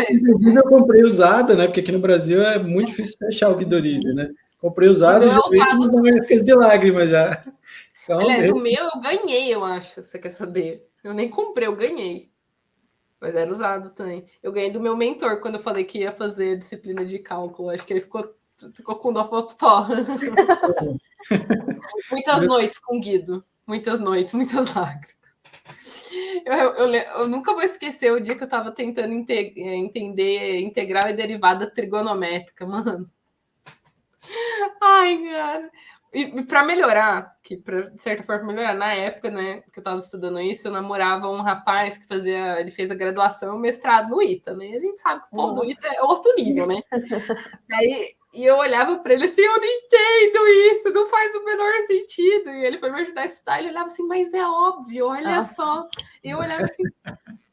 eu comprei usado, né? Porque aqui no Brasil é muito difícil achar o Guidorize, né? Comprei usado e já veio com umas marcas de lágrimas já. Então, aliás, o meu eu ganhei, eu acho. Você quer saber? Eu nem comprei, eu ganhei. Mas era usado também. Eu ganhei do meu mentor quando eu falei que ia fazer disciplina de cálculo. Acho que ele ficou com dó tó. Muitas noites com Guido. Muitas noites, muitas lágrimas. Eu nunca vou esquecer o dia que eu estava tentando entender integral e derivada trigonométrica, mano. Ai, cara. E para melhorar, que de certa forma melhorar, na época, né, que eu estava estudando isso, eu namorava um rapaz que ele fez a graduação e o mestrado no ITA, né? A gente sabe que o povo do ITA é outro nível, né? E eu olhava para ele assim, eu não entendo isso, não faz o menor sentido. E ele foi me ajudar a estudar, ele olhava assim, mas é óbvio, olha só. E eu olhava assim,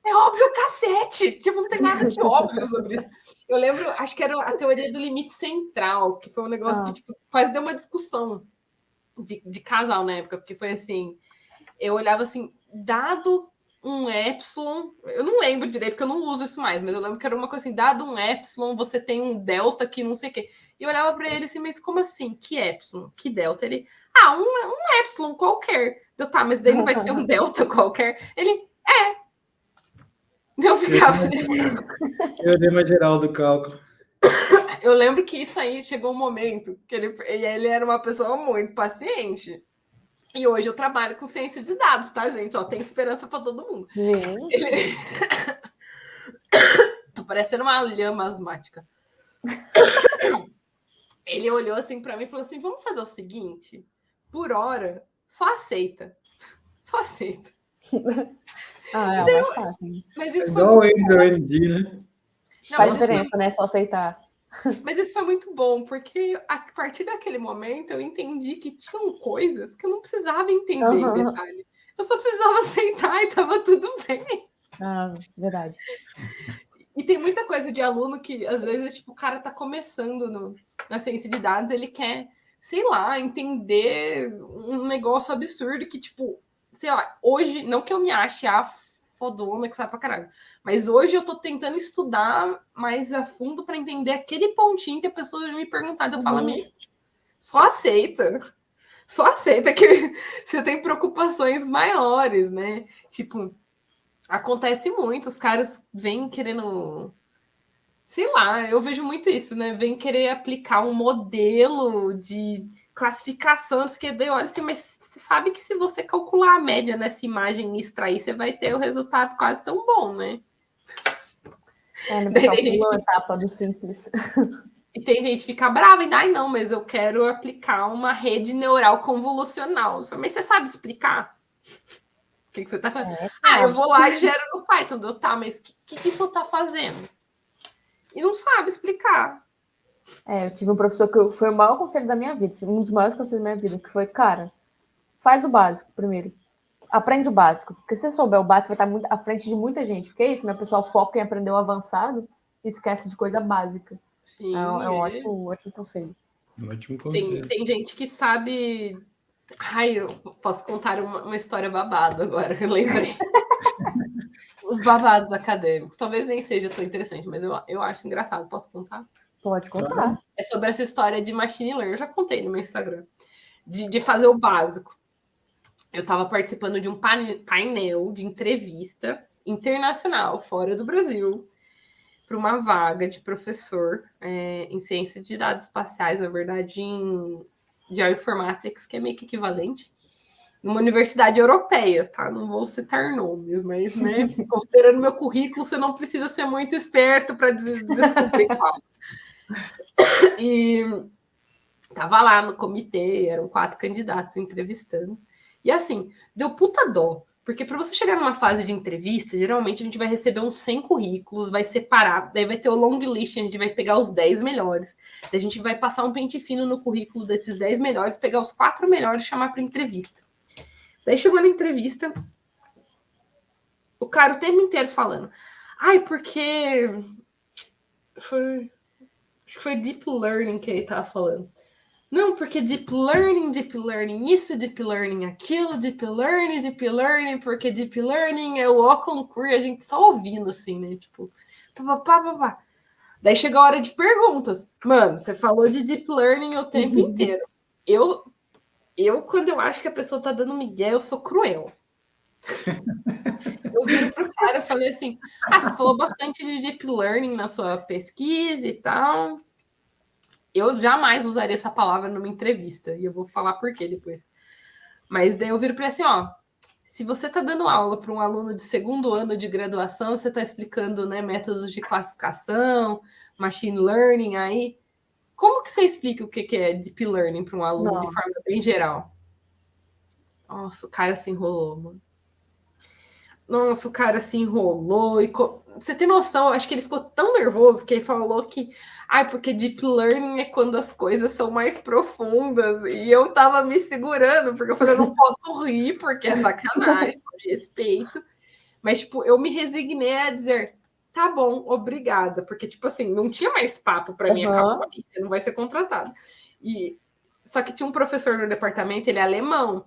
é óbvio, cacete! Tipo, não tem nada de óbvio sobre isso. Eu lembro, acho que era a teoria do limite central, que foi um negócio que tipo, quase deu uma discussão de casal na época, porque foi assim, eu olhava assim, dado um epsilon, eu não lembro direito, porque eu não uso isso mais, mas eu lembro que era uma coisa assim, dado um epsilon, você tem um delta que não sei o quê. E eu olhava para ele assim, mas como assim? Que epsilon? Que delta? Ele, um epsilon qualquer. Eu, tá, mas daí não vai ser um delta qualquer? Ele, eu ficava... Teorema geral do cálculo. Eu lembro que isso aí chegou um momento que ele era uma pessoa muito paciente. E hoje eu trabalho com ciência de dados, tá, gente? Ó, tem esperança para todo mundo. Tô parecendo uma lhama asmática. Ele olhou assim para mim e falou assim, vamos fazer o seguinte, por hora, só aceita. Só aceita. Mais fácil. Mas isso foi igual o ND, né? Não, faz diferença, né? Só aceitar. Mas isso foi muito bom, porque a partir daquele momento eu entendi que tinham coisas que eu não precisava entender em detalhe. Eu só precisava aceitar e tava tudo bem. Verdade. E tem muita coisa de aluno que, às vezes, tipo, o cara tá começando na ciência de dados, ele quer sei lá, entender um negócio absurdo que, tipo, sei lá, hoje, não que eu me ache a fodona que sabe pra caralho, mas hoje eu tô tentando estudar mais a fundo para entender aquele pontinho que a pessoa me perguntar, eu falo, só aceita que você tem preocupações maiores, né? Tipo, acontece muito, os caras vêm querendo, sei lá, eu vejo muito isso, né? Vem querer aplicar um modelo de classificação, que daí olha assim, mas você sabe que se você calcular a média nessa imagem e extrair, você vai ter o resultado quase tão bom, né? No pessoal pulou a etapa do simples. E tem gente que fica brava e ai não, mas eu quero aplicar uma rede neural convolucional. Mas você sabe explicar? O que você tá fazendo? Eu vou lá e gero no Python. Tá, mas o que isso tá fazendo? E não sabe explicar. Eu tive um professor que foi o maior conselho da minha vida, um dos maiores conselhos da minha vida, que foi, cara, faz o básico primeiro. Aprende o básico. Porque se você souber o básico, vai estar muito à frente de muita gente. Porque é isso, né? O pessoal foca em aprender o avançado e esquece de coisa básica. Sim, um ótimo conselho. Ótimo conselho. Tem gente que sabe... Ai, eu posso contar uma história babado agora, eu lembrei. Os babados acadêmicos. Talvez nem seja tão interessante, mas eu acho engraçado. Posso contar? Pode contar. É sobre essa história de machine learning. Eu já contei no meu Instagram. De fazer o básico. Eu estava participando de um painel de entrevista internacional, fora do Brasil, para uma vaga de professor em ciências de dados espaciais, na verdade, em Geoinformatics, que é meio que equivalente, numa universidade europeia, tá? Não vou citar nomes, mas, né, considerando meu currículo, você não precisa ser muito esperto para descobrir qual. E tava lá no comitê, eram 4 candidatos entrevistando. E assim, deu puta dó. Porque para você chegar numa fase de entrevista, geralmente a gente vai receber uns 100 currículos, vai separar, daí vai ter o long list, a gente vai pegar os 10 melhores. Daí a gente vai passar um pente fino no currículo desses 10 melhores, pegar os 4 melhores e chamar para entrevista. Daí chegou na entrevista, o cara o tempo inteiro falando. Porque... Acho que foi Deep Learning que ele tava falando. Não, porque Deep Learning, isso, Deep Learning, aquilo, Deep Learning, porque Deep Learning é o concurso, e a gente só ouvindo, assim, né? Tipo, pá. Daí chega a hora de perguntas. Mano, você falou de Deep Learning o tempo inteiro. Eu, quando eu acho que a pessoa tá dando migué, eu sou cruel. Eu viro pro cara e falei assim, você falou bastante de Deep Learning na sua pesquisa e tal... Eu jamais usaria essa palavra numa entrevista. E eu vou falar por quê depois. Mas daí eu viro para assim, se você está dando aula para um aluno de 2º ano de graduação, você está explicando, né, métodos de classificação, machine learning aí, como que você explica o que é deep learning para um aluno de forma bem geral? Nossa, o cara se enrolou, mano. Nossa, o cara se enrolou. Você tem noção, acho que ele ficou tão nervoso que ele falou que porque Deep Learning é quando as coisas são mais profundas. E eu tava me segurando, porque eu falei, eu não posso rir, porque é sacanagem, de respeito. Mas, tipo, eu me resignei a dizer, tá bom, obrigada. Porque, tipo assim, não tinha mais papo para mim, acabou aí, você não vai ser contratado. Só que tinha um professor no departamento, ele é alemão.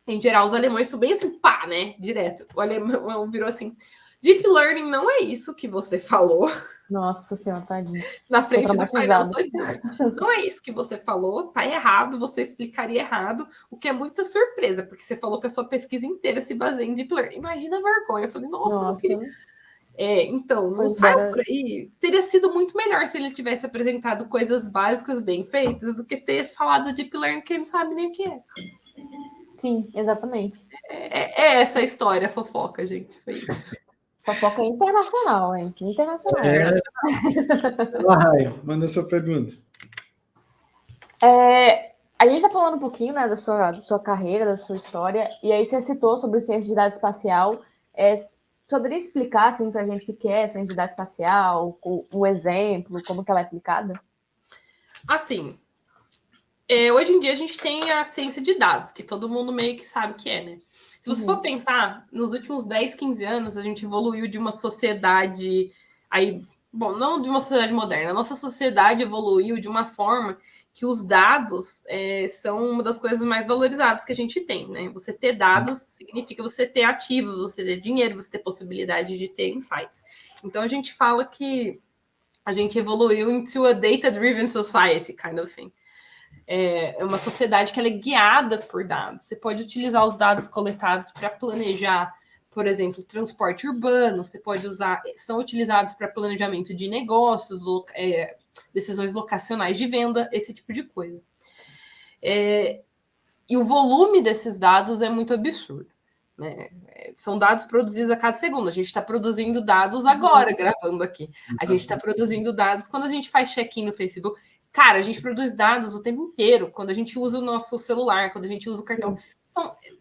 Em geral, os alemães são bem assim, pá, né? Direto. O alemão virou assim, Deep Learning não é isso que você falou. Nossa senhora, tadinho. Na frente do painel todinho. Não é isso que você falou, tá errado, você explicaria errado, o que é muita surpresa, porque você falou que a sua pesquisa inteira se baseia em Deep Learning. Imagina a vergonha. Eu falei, nossa. Não queria... então, não sai por aí. Teria sido muito melhor se ele tivesse apresentado coisas básicas bem feitas do que ter falado Deep Learning que ele não sabe nem o que é. Sim, exatamente. É essa a história, fofoca, gente. Foi isso. Fofoca internacional, hein? Internacional. Raio, manda sua pergunta. A gente está falando um pouquinho, né, da sua carreira, da sua história, e aí você citou sobre ciência de dados espacial. Poderia explicar assim, para a gente o que é ciência de dados espacial, um exemplo, como que ela é aplicada? Assim, hoje em dia a gente tem a ciência de dados, que todo mundo meio que sabe o que é, né? Se você for pensar, nos últimos 10, 15 anos, a gente evoluiu de uma sociedade... não de uma sociedade moderna. A nossa sociedade evoluiu de uma forma que os dados são uma das coisas mais valorizadas que a gente tem, né? Você ter dados significa você ter ativos, você ter dinheiro, você ter possibilidade de ter insights. Então, a gente fala que a gente evoluiu into a data-driven society, kind of thing. É uma sociedade que ela é guiada por dados. Você pode utilizar os dados coletados para planejar, por exemplo, transporte urbano, você pode usar, são utilizados para planejamento de negócios, decisões locacionais de venda, esse tipo de coisa. E o volume desses dados é muito absurdo, né? São dados produzidos a cada segundo. A gente está produzindo dados agora, gravando aqui. A gente está produzindo dados quando a gente faz check-in no Facebook. Cara, a gente produz dados o tempo inteiro. Quando a gente usa o nosso celular, quando a gente usa o cartão.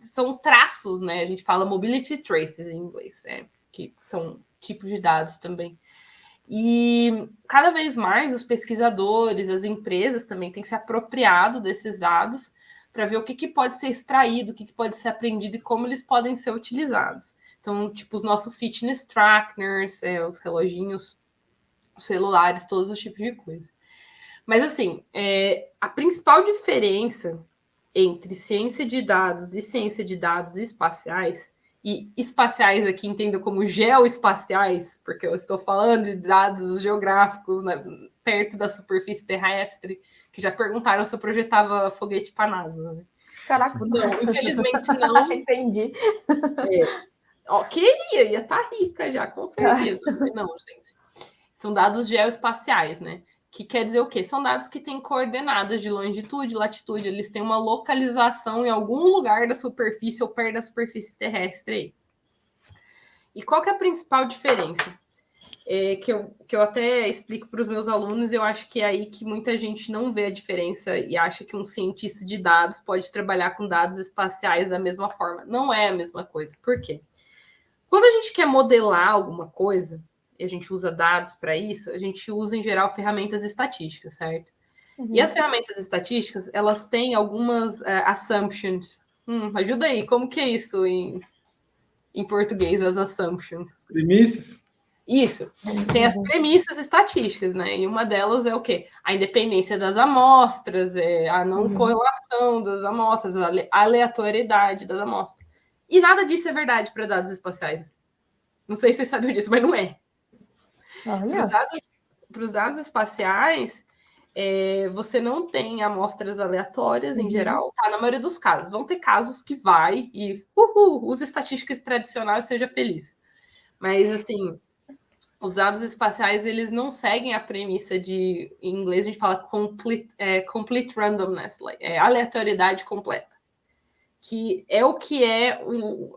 São traços, né? A gente fala mobility traces em inglês, que são tipos de dados também. E cada vez mais os pesquisadores, as empresas também têm se apropriado desses dados para ver o que pode ser extraído, o que pode ser aprendido e como eles podem ser utilizados. Então, tipo, os nossos fitness trackers, os reloginhos, os celulares, todos os tipos de coisa. Mas, assim, a principal diferença entre ciência de dados e ciência de dados espaciais, e espaciais aqui entendo como geoespaciais, porque eu estou falando de dados geográficos, né, perto da superfície terrestre, que já perguntaram se eu projetava foguete para a NASA. Né? Caraca. Não, infelizmente não. Entendi. Queria, ia estar rica já, com certeza. Não, gente. São dados geoespaciais, né? Que quer dizer o quê? São dados que têm coordenadas de longitude, latitude, eles têm uma localização em algum lugar da superfície ou perto da superfície terrestre aí. E qual que é a principal diferença? Que eu até explico para os meus alunos, eu acho que é aí que muita gente não vê a diferença e acha que um cientista de dados pode trabalhar com dados espaciais da mesma forma. Não é a mesma coisa. Por quê? Quando a gente quer modelar alguma coisa, e a gente usa dados para isso, a gente usa, em geral, ferramentas estatísticas, certo? Uhum. E as ferramentas estatísticas, elas têm algumas assumptions. Ajuda aí, como que é isso em português, as assumptions? Premissas? Isso. Tem as premissas estatísticas, né? E uma delas é o quê? A independência das amostras, a não correlação das amostras, a aleatoriedade das amostras. E nada disso é verdade para dados espaciais. Não sei se vocês sabiam disso, mas não é. Para os dados espaciais, você não tem amostras aleatórias em geral, tá? Na maioria dos casos. Vão ter casos que vai e use estatísticas tradicionais, seja feliz. Mas, assim, os dados espaciais, eles não seguem a premissa de, em inglês a gente fala complete randomness, aleatoriedade completa. Que é o que é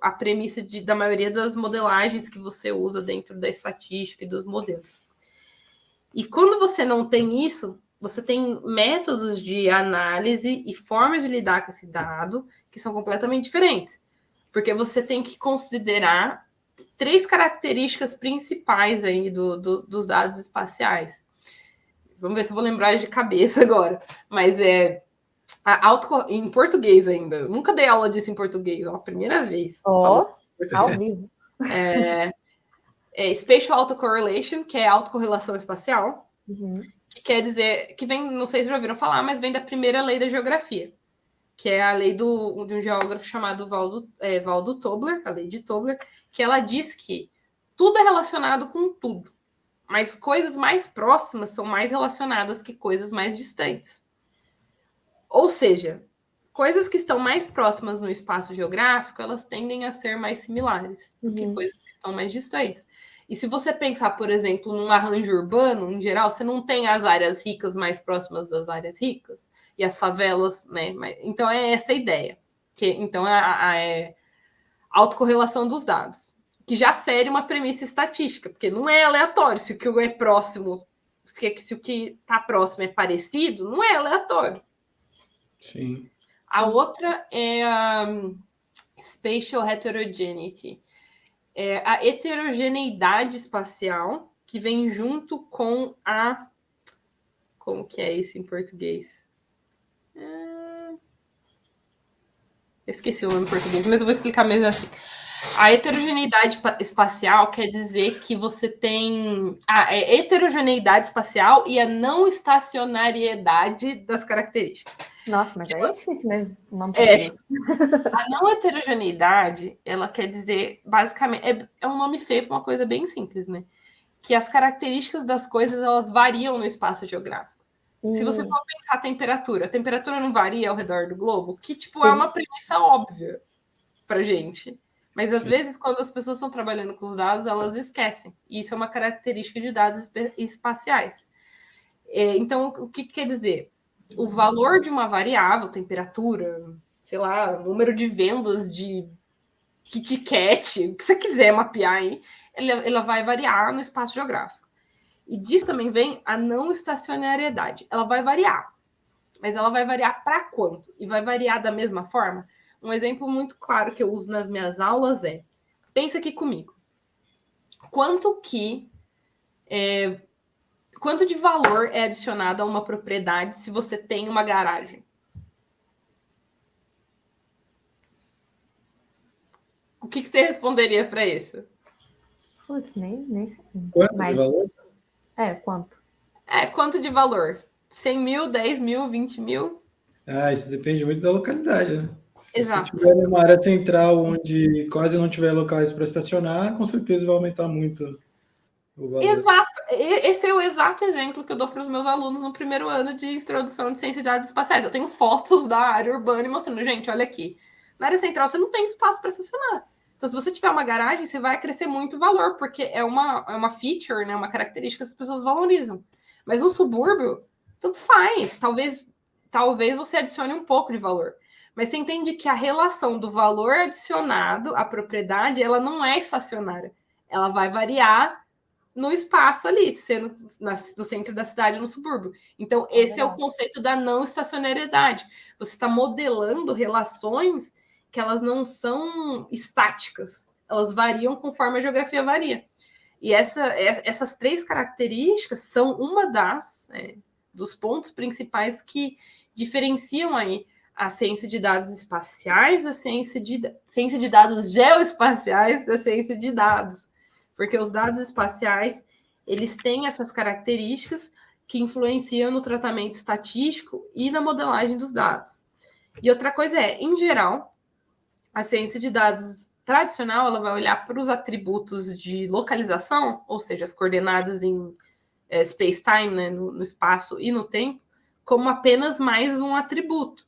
a premissa da maioria das modelagens que você usa dentro da estatística e dos modelos. E quando você não tem isso, você tem métodos de análise e formas de lidar com esse dado que são completamente diferentes. Porque você tem que considerar 3 características principais aí dos dados espaciais. Vamos ver se eu vou lembrar de cabeça agora. Mas em português ainda. Eu nunca dei aula disso em português, é a primeira vez. Ao vivo. Spatial Autocorrelation, que é autocorrelação espacial, que quer dizer, que vem, não sei se já ouviram falar, mas vem da primeira lei da geografia, que é a lei de um geógrafo chamado Waldo Tobler, a lei de Tobler, que ela diz que tudo é relacionado com tudo, mas coisas mais próximas são mais relacionadas que coisas mais distantes. Ou seja, coisas que estão mais próximas no espaço geográfico, elas tendem a ser mais similares do que coisas que estão mais distantes. E se você pensar, por exemplo, num arranjo urbano, em geral, você não tem as áreas ricas mais próximas das áreas ricas e as favelas, né? Então é essa a ideia. Então é a autocorrelação dos dados, que já fere uma premissa estatística, porque não é aleatório. Se o que é próximo, se o que está próximo é parecido, não é aleatório. Sim. A outra é a Spatial Heterogeneity. É a heterogeneidade espacial que vem junto com a... Como que é isso em português? Eu esqueci o nome em português, mas eu vou explicar mesmo assim. A heterogeneidade espacial quer dizer que você tem a heterogeneidade espacial e a não estacionariedade das características. Nossa, mas aí é difícil mesmo. A não heterogeneidade, ela quer dizer, basicamente, é um nome feio para uma coisa bem simples, né? Que as características das coisas, elas variam no espaço geográfico. Se você for pensar a temperatura não varia ao redor do globo? Que, tipo, é uma premissa óbvia pra gente. Mas, às vezes, quando as pessoas estão trabalhando com os dados, elas esquecem. E isso é uma característica de dados espaciais. Então, o que quer dizer? O valor de uma variável, temperatura, sei lá, número de vendas de Kit Kat, o que você quiser mapear aí, ela vai variar no espaço geográfico. E disso também vem a não estacionariedade. Ela vai variar, mas ela vai variar para quanto? E vai variar da mesma forma? Um exemplo muito claro que eu uso nas minhas aulas é: pensa aqui comigo. Quanto de valor é adicionado a uma propriedade se você tem uma garagem? O que você responderia para isso? Putz, nem sei. Quanto de valor? Quanto? Quanto de valor? 100 mil, 10 mil, 20 mil? Isso depende muito da localidade, né? Se Exato. você estiver numa área central onde quase não tiver locais para estacionar, com certeza vai aumentar muito o valor. Exato. Esse é o exato exemplo que eu dou para os meus alunos no primeiro ano de introdução de ciência de dados espaciais. Eu tenho fotos da área urbana e mostrando, gente, olha aqui. Na área central você não tem espaço para estacionar. Então, se você tiver uma garagem, você vai crescer muito o valor, porque é uma feature, né, uma característica que as pessoas valorizam. Mas no subúrbio, tanto faz. Talvez você adicione um pouco de valor. Mas você entende que a relação do valor adicionado à propriedade, ela não é estacionária. Ela vai variar no espaço ali, sendo no centro da cidade ou no subúrbio. Então, esse é o conceito da não estacionariedade. Você está modelando relações que elas não são estáticas, elas variam conforme a geografia varia. E essas três características são uma dos pontos principais que diferenciam aí a ciência de dados espaciais, a ciência de dados geoespaciais da ciência de dados. Porque os dados espaciais, eles têm essas características que influenciam no tratamento estatístico e na modelagem dos dados. E outra coisa em geral, a ciência de dados tradicional, ela vai olhar para os atributos de localização, ou seja, as coordenadas em space-time, né, no espaço e no tempo, como apenas mais um atributo.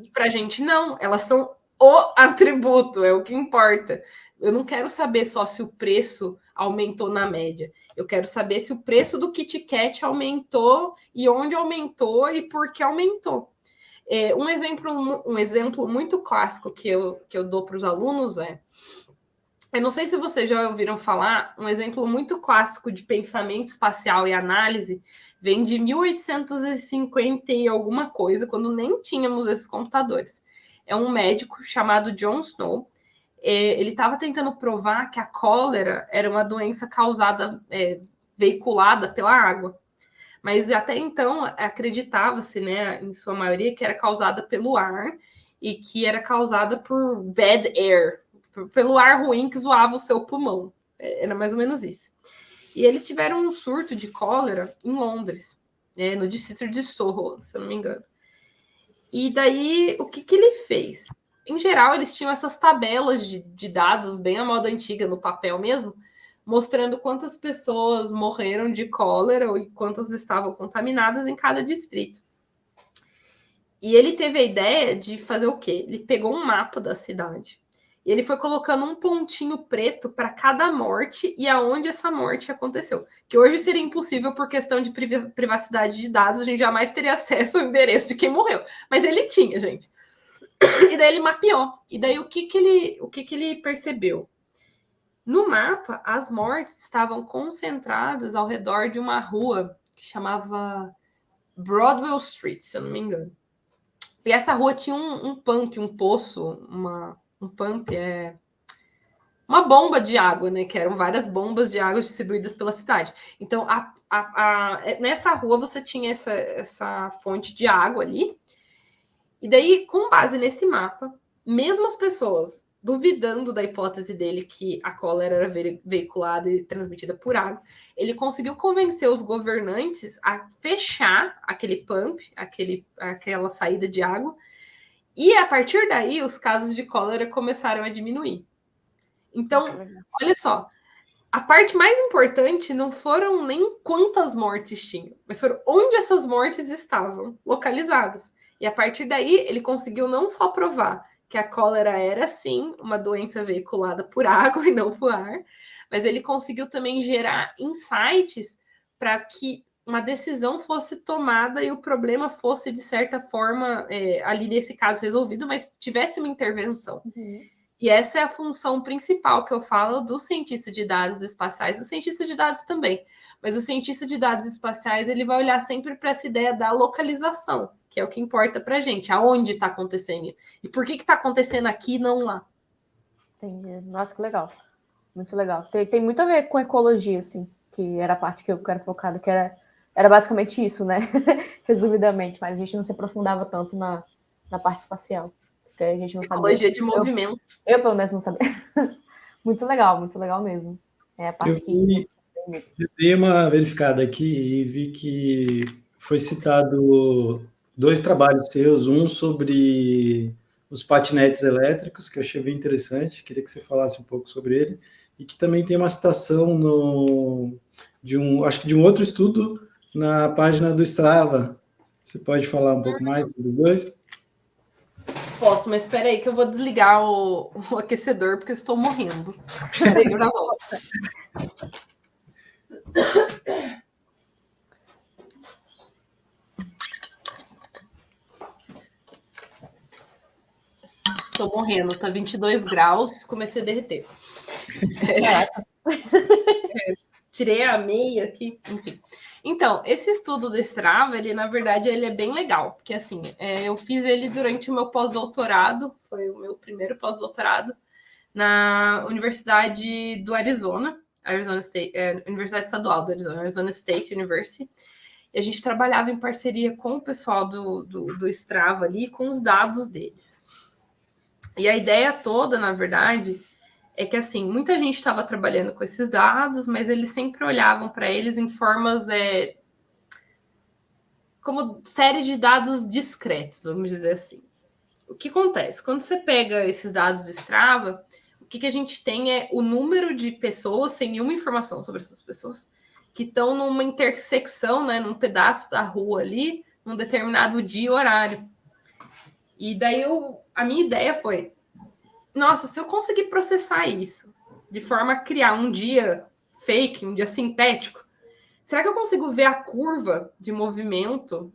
E para a gente, não, elas são o atributo, é o que importa. Eu não quero saber só se o preço aumentou na média. Eu quero saber se o preço do Kit Kat aumentou e onde aumentou e por que aumentou. Um exemplo muito clássico que eu dou para os alunos eu não sei se vocês já ouviram falar, um exemplo muito clássico de pensamento espacial e análise vem de 1850 e alguma coisa, quando nem tínhamos esses computadores. É um médico chamado John Snow. Ele estava tentando provar que a cólera era uma doença causada, veiculada pela água. Mas até então acreditava-se, né, em sua maioria, que era causada pelo ar e que era causada por bad air, pelo ar ruim que zoava o seu pulmão. Era mais ou menos isso. E eles tiveram um surto de cólera em Londres, no distrito de Soho, se eu não me engano. E daí, o que ele fez? Em geral, eles tinham essas tabelas de dados, bem à moda antiga, no papel mesmo, mostrando quantas pessoas morreram de cólera e quantas estavam contaminadas em cada distrito. E ele teve a ideia de fazer o quê? Ele pegou um mapa da cidade e ele foi colocando um pontinho preto para cada morte e aonde essa morte aconteceu. Que hoje seria impossível por questão de privacidade de dados, a gente jamais teria acesso ao endereço de quem morreu. Mas ele tinha, gente. E daí ele mapeou. E daí o que ele percebeu? No mapa, as mortes estavam concentradas ao redor de uma rua que chamava Broadwell Street, se eu não me engano. E essa rua tinha um pump, um poço, um pump uma bomba de água, né? Que eram várias bombas de água distribuídas pela cidade. Então, nessa rua você tinha essa fonte de água ali. E daí, com base nesse mapa, mesmo as pessoas duvidando da hipótese dele que a cólera era veiculada e transmitida por água, ele conseguiu convencer os governantes a fechar aquele pump, aquela saída de água, e a partir daí os casos de cólera começaram a diminuir. Então, olha só, a parte mais importante não foram nem quantas mortes tinham, mas foram onde essas mortes estavam localizadas. E a partir daí ele conseguiu não só provar que a cólera era, sim, uma doença veiculada por água e não por ar, mas ele conseguiu também gerar insights para que uma decisão fosse tomada e o problema fosse, de certa forma, ali nesse caso resolvido, mas tivesse uma intervenção. E essa é a função principal que eu falo do cientista de dados espaciais, do cientista de dados também. Mas o cientista de dados espaciais, ele vai olhar sempre para essa ideia da localização, que é o que importa para a gente, aonde está acontecendo. E por que está acontecendo aqui e não lá. Entendi. Nossa, que legal. Muito legal. Tem muito a ver com ecologia, assim, que era a parte que eu quero focada, que era basicamente isso, né? Resumidamente, mas a gente não se aprofundava tanto na parte espacial. Porque a gente não ecologia de movimento. Eu, pelo menos, não sabia. Muito legal mesmo. É a parte eu dei uma verificada aqui e vi que foi citado 2 trabalhos seus, um sobre os patinetes elétricos, que eu achei bem interessante, queria que você falasse um pouco sobre ele, e que também tem uma citação de um outro estudo na página do Strava. Você pode falar um pouco mais sobre os dois? Posso, mas espera aí que eu vou desligar o aquecedor porque eu estou morrendo. Espera aí que eu já volto. Estou morrendo, tá 22 graus, comecei a derreter. Tirei a meia aqui, enfim. Então, esse estudo do Strava, ele, na verdade, ele é bem legal, porque, assim, eu fiz ele durante o meu pós-doutorado, foi o meu primeiro pós-doutorado, na Universidade do Arizona State, Universidade Estadual do Arizona, Arizona State University, e a gente trabalhava em parceria com o pessoal do Strava ali, com os dados deles. E a ideia toda, na verdade, é que, assim, muita gente estava trabalhando com esses dados, mas eles sempre olhavam para eles em formas como série de dados discretos, vamos dizer assim. O que acontece? Quando você pega esses dados do Strava, o que a gente tem é o número de pessoas, sem nenhuma informação sobre essas pessoas, que estão numa intersecção, né, num pedaço da rua ali, num determinado dia e horário. E daí a minha ideia foi, nossa, se eu conseguir processar isso de forma a criar um dia fake, um dia sintético, será que eu consigo ver a curva de movimento,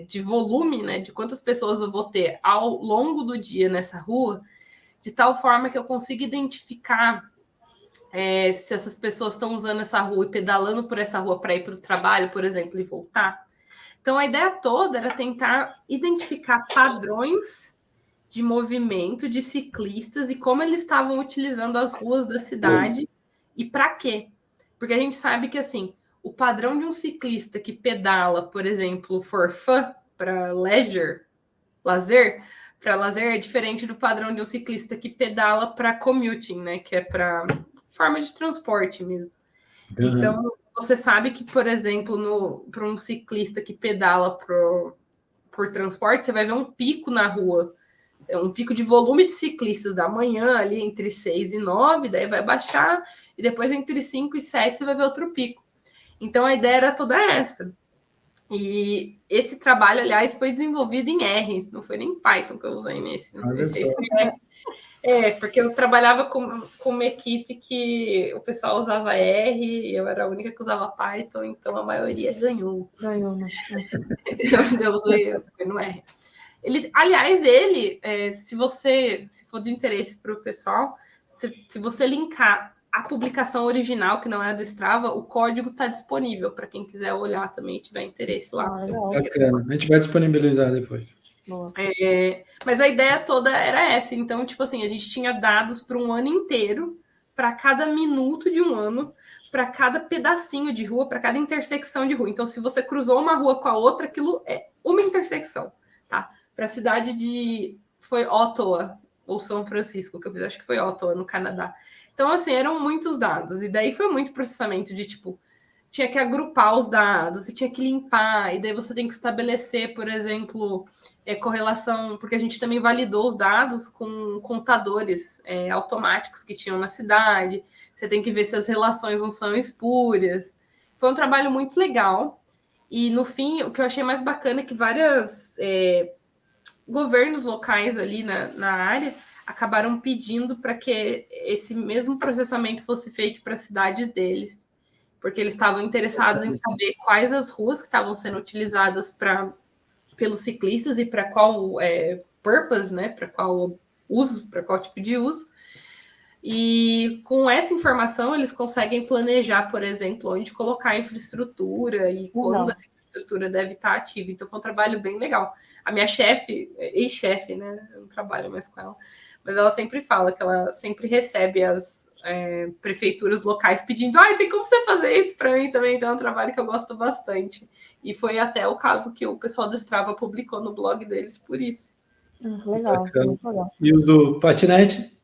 de volume, né, de quantas pessoas eu vou ter ao longo do dia nessa rua, de tal forma que eu consiga identificar se essas pessoas estão usando essa rua e pedalando por essa rua para ir para o trabalho, por exemplo, e voltar? Então, a ideia toda era tentar identificar padrões de movimento de ciclistas e como eles estavam utilizando as ruas da cidade e para quê. Porque a gente sabe que, assim, o padrão de um ciclista que pedala, por exemplo, for fun, para lazer, é diferente do padrão de um ciclista que pedala para commuting, né? Que é para forma de transporte mesmo. Uhum. Então, você sabe que, por exemplo, para um ciclista que pedala por transporte, você vai ver um pico na rua, um pico de volume de ciclistas da manhã, ali entre 6 e 9, daí vai baixar, e depois entre 5 e 7 você vai ver outro pico. Então, a ideia era toda essa. E esse trabalho, aliás, foi desenvolvido em R, não foi nem Python que eu usei nesse aí foi R. Porque eu trabalhava com uma equipe que o pessoal usava R, e eu era a única que usava Python, então a maioria ganhou. Ganhou, né? Eu usei no R. Aliás, se for de interesse para o pessoal, se você linkar a publicação original, que não é do Strava, o código está disponível para quem quiser olhar também e tiver interesse lá. Bacana, a gente vai disponibilizar depois. Mas a ideia toda era essa. Então, tipo assim, a gente tinha dados para um ano inteiro, para cada minuto de um ano, para cada pedacinho de rua, para cada intersecção de rua. Então, se você cruzou uma rua com a outra, aquilo é uma intersecção, tá? Para a cidade foi Ottawa, ou São Francisco, que eu fiz, acho que foi Ottawa, no Canadá. Então, assim, eram muitos dados. E daí foi muito processamento de, tipo, tinha que agrupar os dados, você tinha que limpar, e daí você tem que estabelecer, por exemplo, correlação, porque a gente também validou os dados com computadores automáticos que tinham na cidade, você tem que ver se as relações não são espúrias. Foi um trabalho muito legal, e no fim, o que eu achei mais bacana é que vários governos locais ali na área acabaram pedindo para que esse mesmo processamento fosse feito para as cidades deles, porque eles estavam interessados em saber quais as ruas que estavam sendo utilizadas pelos ciclistas e para qual purpose, né? Para qual uso, para qual tipo de uso. E com essa informação, eles conseguem planejar, por exemplo, onde colocar a infraestrutura e quando essa infraestrutura deve estar ativa. Então, foi um trabalho bem legal. A minha chefe, ex-chefe, né? Eu não trabalho mais com ela, mas ela sempre fala que ela sempre recebe as prefeituras locais pedindo, tem como você fazer isso para mim também? Então é um trabalho que eu gosto bastante. E foi até o caso que o pessoal do Strava publicou no blog deles por isso. Legal, muito legal. E o do patinete?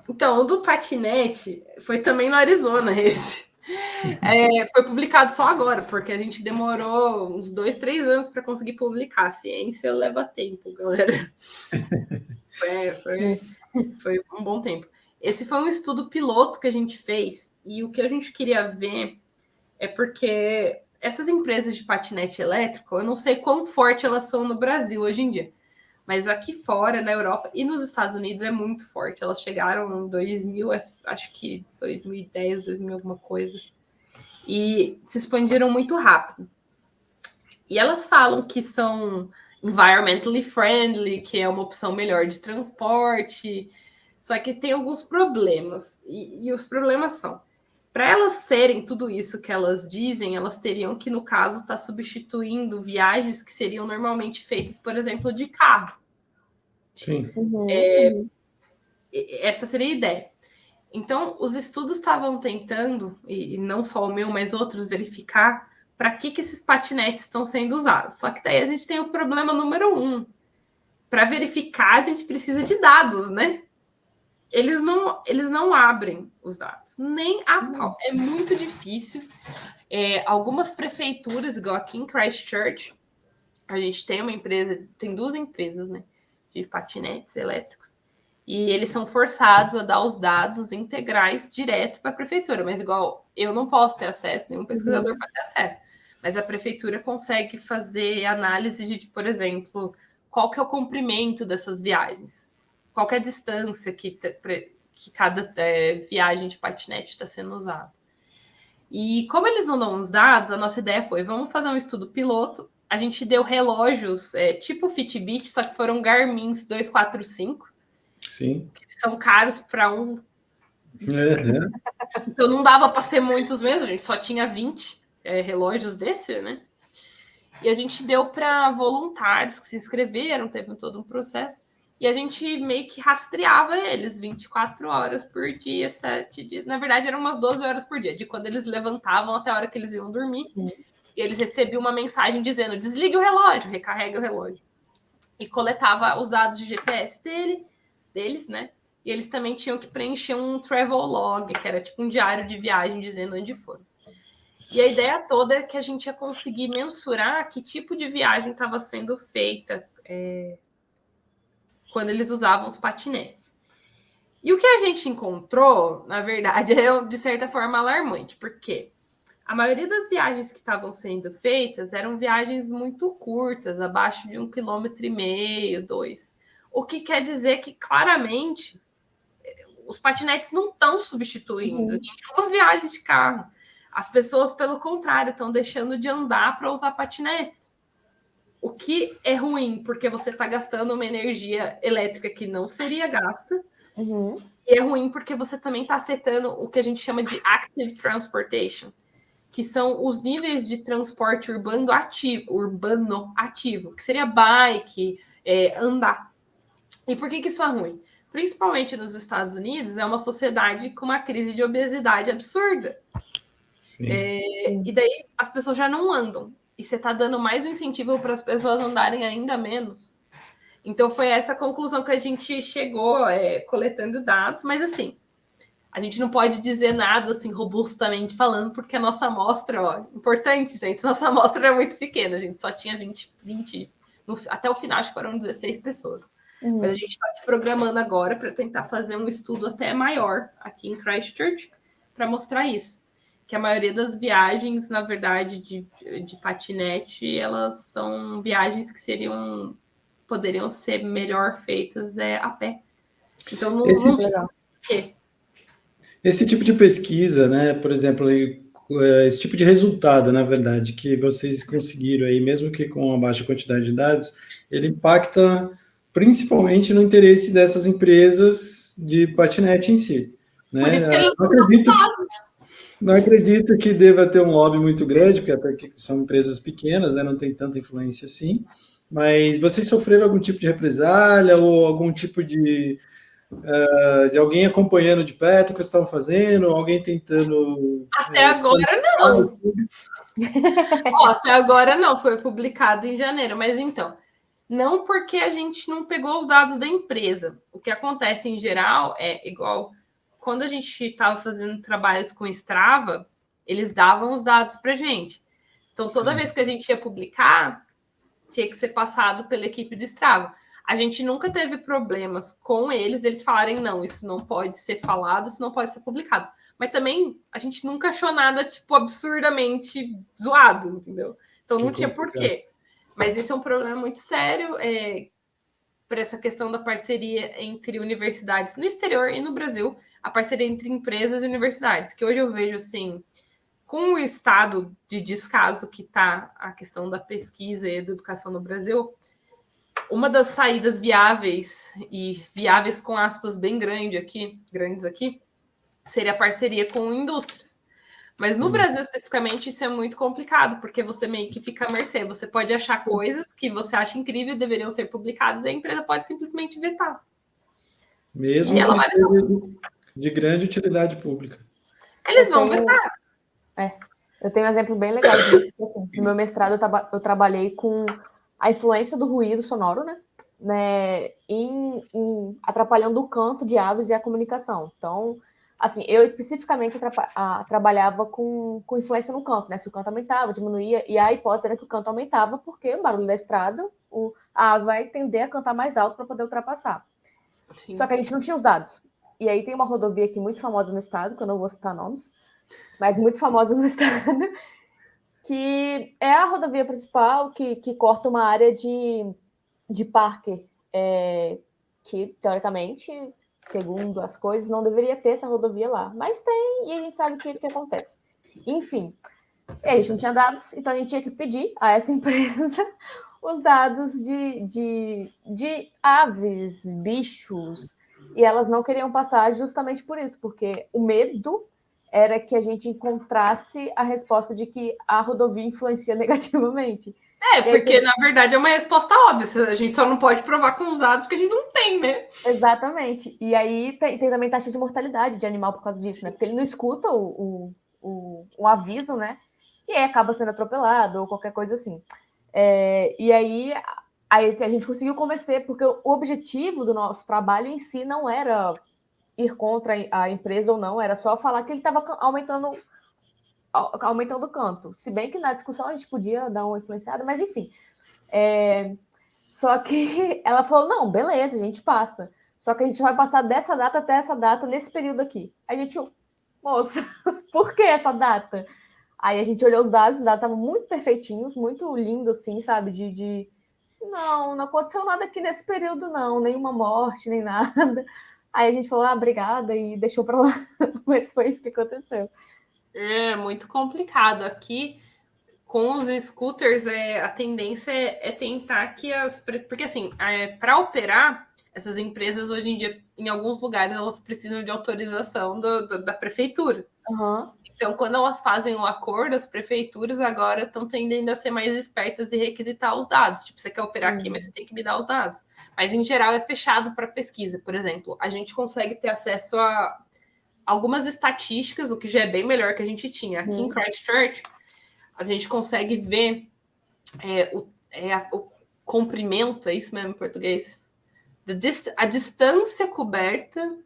Então, o do patinete foi também no Arizona, esse. Foi publicado só agora, porque a gente demorou uns 2, 3 anos para conseguir publicar. A ciência leva tempo, galera. Foi um bom tempo. Esse foi um estudo piloto que a gente fez, e o que a gente queria ver é porque essas empresas de patinete elétrico, eu não sei quão forte elas são no Brasil hoje em dia, mas aqui fora, na Europa e nos Estados Unidos é muito forte. Elas chegaram em 2000, acho que 2010, 2000 alguma coisa, e se expandiram muito rápido. E elas falam que são environmentally friendly, que é uma opção melhor de transporte, só que tem alguns problemas. E os problemas são, para elas serem tudo isso que elas dizem, elas teriam que, no caso, estar substituindo viagens que seriam normalmente feitas, por exemplo, de carro. Sim. Essa seria a ideia. Então, os estudos estavam tentando, e não só o meu, mas outros, verificar para que esses patinetes estão sendo usados. Só que daí a gente tem o problema número 1. Para verificar, a gente precisa de dados, né? Eles não abrem os dados, nem a pau. É muito difícil. Algumas prefeituras, igual aqui em Christchurch, a gente tem uma empresa, tem 2 empresas, né, de patinetes elétricos, e eles são forçados a dar os dados integrais direto para a prefeitura, mas igual eu não posso ter acesso, nenhum pesquisador pode ter acesso, mas a prefeitura consegue fazer análise de, por exemplo, qual que é o comprimento dessas viagens, qual que é a distância que cada viagem de patinete está sendo usada. E como eles não dão os dados, a nossa ideia foi, vamos fazer um estudo piloto. A gente deu relógios tipo Fitbit, só que foram Garmins 245. Sim. Que são caros para um. Então não dava para ser muitos mesmo, a gente só tinha 20 relógios desse, né? E a gente deu para voluntários que se inscreveram, teve todo um processo, e a gente meio que rastreava eles 24 horas por dia, 7 dias. Na verdade, eram umas 12 horas por dia, de quando eles levantavam até a hora que eles iam dormir. E eles recebiam uma mensagem dizendo, desligue o relógio, recarregue o relógio. E coletava os dados de GPS deles, né? E eles também tinham que preencher um travel log, que era tipo um diário de viagem dizendo onde foram. E a ideia toda é que a gente ia conseguir mensurar que tipo de viagem estava sendo feita quando eles usavam os patinetes. E o que a gente encontrou, na verdade, é de certa forma alarmante, porque a maioria das viagens que estavam sendo feitas eram viagens muito curtas, abaixo de 1,5 km, 2. O que quer dizer que, claramente, os patinetes não estão substituindo nenhuma viagem de carro. As pessoas, pelo contrário, estão deixando de andar para usar patinetes. O que é ruim, porque você está gastando uma energia elétrica que não seria gasta. E é ruim porque você também está afetando o que a gente chama de active transportation, que são os níveis de transporte urbano ativo, que seria bike, andar. E por que isso é ruim? Principalmente nos Estados Unidos, é uma sociedade com uma crise de obesidade absurda. E daí as pessoas já não andam. E você está dando mais um incentivo para as pessoas andarem ainda menos. Então, foi essa conclusão que a gente chegou coletando dados, mas assim, a gente não pode dizer nada assim robustamente falando, porque a nossa amostra, importante, gente, nossa amostra era muito pequena, a gente só tinha 20 até o final, acho que foram 16 pessoas. Mas a gente está se programando agora para tentar fazer um estudo até maior aqui em Christchurch para mostrar isso. Que a maioria das viagens, na verdade, de patinete, elas são viagens que poderiam ser melhor feitas a pé. Então, não legal. Esse tipo de pesquisa, né, por exemplo, esse tipo de resultado, na verdade, que vocês conseguiram aí, mesmo que com uma baixa quantidade de dados, ele impacta principalmente no interesse dessas empresas de patinete em si. Né? Por isso que eles não acredito que deva ter um lobby muito grande, porque até que são empresas pequenas, né, não tem tanta influência assim, mas vocês sofreram algum tipo de represália ou algum tipo de alguém acompanhando de perto o que vocês estavam fazendo, alguém tentando... Até agora não. Até agora não, foi publicado em janeiro, mas então, não porque a gente não pegou os dados da empresa. O que acontece em geral é igual quando a gente estava fazendo trabalhos com Strava, eles davam os dados para gente. Então, toda vez que a gente ia publicar, tinha que ser passado pela equipe do Strava. A gente nunca teve problemas com eles falarem, não, isso não pode ser falado, isso não pode ser publicado. Mas também a gente nunca achou nada, tipo, absurdamente zoado, entendeu? Então não tinha porquê. Mas esse é um problema muito sério para essa questão da parceria entre universidades no exterior e no Brasil, a parceria entre empresas e universidades, que hoje eu vejo, assim, com o estado de descaso que está a questão da pesquisa e da educação no Brasil, uma das saídas viáveis, e viáveis com aspas bem grandes aqui, seria a parceria com indústrias. Mas no Brasil, especificamente, isso é muito complicado, porque você meio que fica à mercê. Você pode achar coisas que você acha incrível e deveriam ser publicadas, e a empresa pode simplesmente vetar. Mesmo que seja de grande utilidade pública. Eles vão vetar. Eu tenho um exemplo bem legal disso. Assim, no meu mestrado, eu trabalhei com a influência do ruído sonoro, né, atrapalhando o canto de aves e a comunicação. Então, assim, eu especificamente trabalhava com influência no canto, né? Se o canto aumentava, diminuía, e a hipótese era que o canto aumentava porque o barulho da estrada, a ave vai tender a cantar mais alto para poder ultrapassar. Sim. Só que a gente não tinha os dados. E aí tem uma rodovia aqui muito famosa no estado, que eu não vou citar nomes, mas muito famosa no estado, que é a rodovia principal que corta uma área de parque, que, teoricamente, segundo as coisas, não deveria ter essa rodovia lá. Mas tem, e a gente sabe o que acontece. Enfim, a gente não tinha dados, então a gente tinha que pedir a essa empresa os dados de aves, bichos, e elas não queriam passar justamente por isso, porque o medo era que a gente encontrasse a resposta de que a rodovia influencia negativamente. Porque na verdade é uma resposta óbvia, a gente só não pode provar com os dados porque a gente não tem, né? Exatamente. E aí tem também taxa de mortalidade de animal por causa disso, né? Porque ele não escuta o aviso, né? E aí acaba sendo atropelado ou qualquer coisa assim. E aí a gente conseguiu convencer, porque o objetivo do nosso trabalho em si não era ir contra a empresa ou não, era só falar que ele estava aumentando o canto. Se bem que na discussão a gente podia dar uma influenciada, mas enfim. Só que ela falou, não, beleza, a gente passa. Só que a gente vai passar dessa data até essa data, nesse período aqui. Aí a gente, moça, por que essa data? Aí a gente olhou os dados estavam muito perfeitinhos, muito lindos, assim, sabe? Não aconteceu nada aqui nesse período, não. Nenhuma morte, nem nada. Aí a gente falou, obrigada, e deixou para lá. Mas foi isso que aconteceu. É muito complicado. Aqui, com os scooters, a tendência é tentar que porque, assim, para operar, essas empresas, hoje em dia, em alguns lugares, elas precisam de autorização da prefeitura. Uhum. Então, quando elas fazem o acordo, as prefeituras agora estão tendendo a ser mais espertas e requisitar os dados. Tipo, você quer operar aqui, mas você tem que me dar os dados. Mas, em geral, é fechado para pesquisa. Por exemplo, a gente consegue ter acesso a algumas estatísticas, o que já é bem melhor que a gente tinha. Aqui em Christchurch, a gente consegue ver comprimento, é isso mesmo em português? A distância coberta...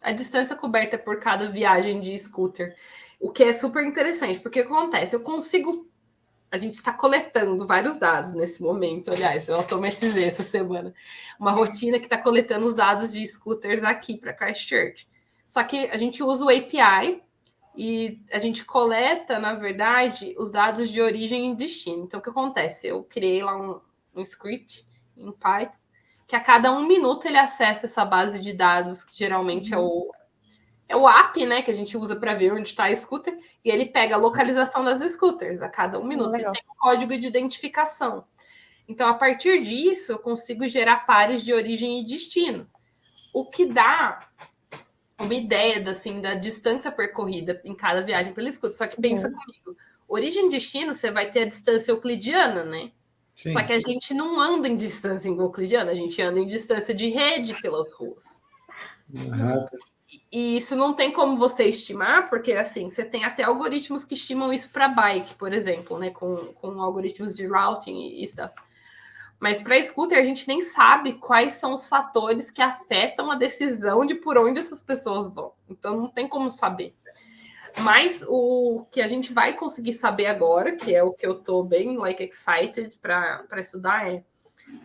a distância coberta por cada viagem de scooter. O que é super interessante, porque o que acontece? A gente está coletando vários dados nesse momento. Aliás, eu automatizei essa semana uma rotina que está coletando os dados de scooters aqui para Christchurch. Só que a gente usa o API e a gente coleta, na verdade, os dados de origem e destino. Então, o que acontece? Eu criei lá um script em Python que a cada 1 minuto ele acessa essa base de dados, que geralmente é o app, né, que a gente usa para ver onde está a scooter, e ele pega a localização das scooters a cada 1 minuto. E tem um código de identificação. Então, a partir disso, eu consigo gerar pares de origem e destino. O que dá uma ideia assim, da distância percorrida em cada viagem pelo scooter. Só que pensa comigo, origem e destino, você vai ter a distância euclidiana, né? Sim. Só que a gente não anda em distância euclidiana, a gente anda em distância de rede pelas ruas. E isso não tem como você estimar, porque assim, você tem até algoritmos que estimam isso para bike, por exemplo, né? Com algoritmos de routing e stuff. Mas para scooter, a gente nem sabe quais são os fatores que afetam a decisão de por onde essas pessoas vão. Então, não tem como saber. Mas o que a gente vai conseguir saber agora, que é o que eu estou bem excited para estudar, é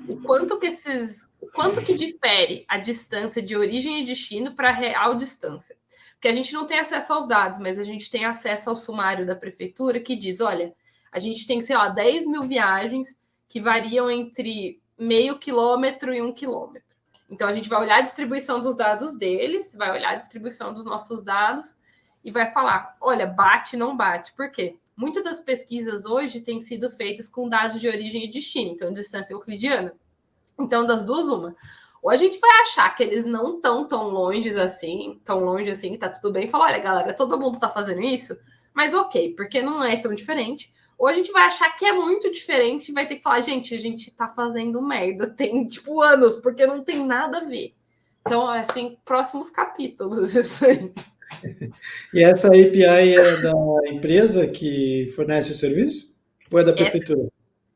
o quanto que difere a distância de origem e destino para a real distância. Porque a gente não tem acesso aos dados, mas a gente tem acesso ao sumário da prefeitura que diz, olha, a gente tem, 10 mil viagens que variam entre meio quilômetro e 1 quilômetro. Então, a gente vai olhar a distribuição dos dados deles, vai olhar a distribuição dos nossos dados e vai falar, olha, bate, não bate. Por quê? Muitas das pesquisas hoje têm sido feitas com dados de origem e destino, então, distância euclidiana. Então, das duas, uma. Ou a gente vai achar que eles não estão tão longe assim, que tá tudo bem, e falar, olha, galera, todo mundo tá fazendo isso, mas ok, porque não é tão diferente. Ou a gente vai achar que é muito diferente e vai ter que falar, gente, a gente tá fazendo merda, tem, anos, porque não tem nada a ver. Então, assim, próximos capítulos, isso aí. E essa API é da empresa que fornece o serviço? Ou é da prefeitura?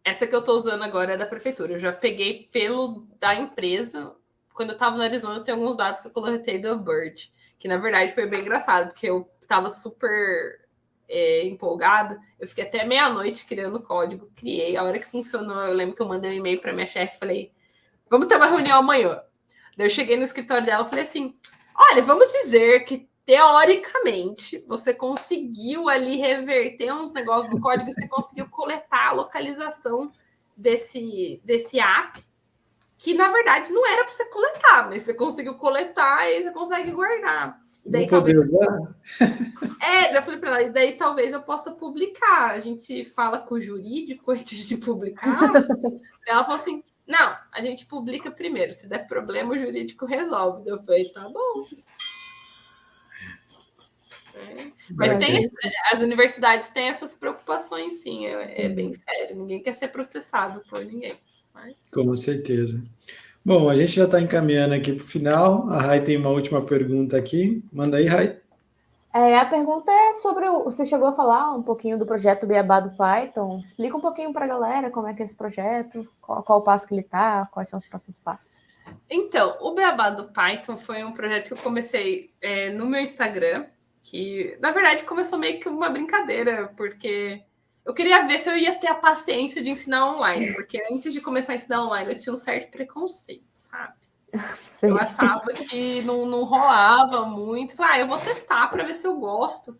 Essa que eu tô usando agora é da prefeitura. Eu já peguei pelo da empresa. Quando eu tava no Arizona, eu tenho alguns dados que eu coletei da Bird, que na verdade foi bem engraçado, porque eu tava super empolgada. Eu fiquei até meia-noite criando código, criei. A hora que funcionou, eu lembro que eu mandei um e-mail para minha chefe, falei, vamos ter uma reunião amanhã. Daí eu cheguei no escritório dela e falei assim, olha, vamos dizer que teoricamente você conseguiu ali reverter uns negócios do código e você conseguiu coletar a localização desse app, que na verdade não era para você coletar, mas você conseguiu coletar e você consegue guardar. E daí talvez eu falei para ela, e daí talvez eu possa publicar. A gente fala com o jurídico antes de publicar. Ela falou assim, não, a gente publica primeiro. Se der problema, o jurídico resolve. Eu falei, tá bom. Mas as universidades têm essas preocupações, sim. É bem sério. Ninguém quer ser processado por ninguém. Mas... Com certeza. Bom, a gente já está encaminhando aqui para o final. A Rai tem uma última pergunta aqui. Manda aí, Rai. A pergunta é sobre você chegou a falar um pouquinho do projeto Beabá do Python. Explica um pouquinho para a galera como é que é esse projeto, qual o passo que ele está, quais são os próximos passos. Então, o Beabá do Python foi um projeto que eu comecei no meu Instagram, que, na verdade, começou meio que uma brincadeira, porque eu queria ver se eu ia ter a paciência de ensinar online, porque antes de começar a ensinar online, eu tinha um certo preconceito, sabe? Sim. Eu achava que não rolava muito. Falei, eu vou testar para ver se eu gosto.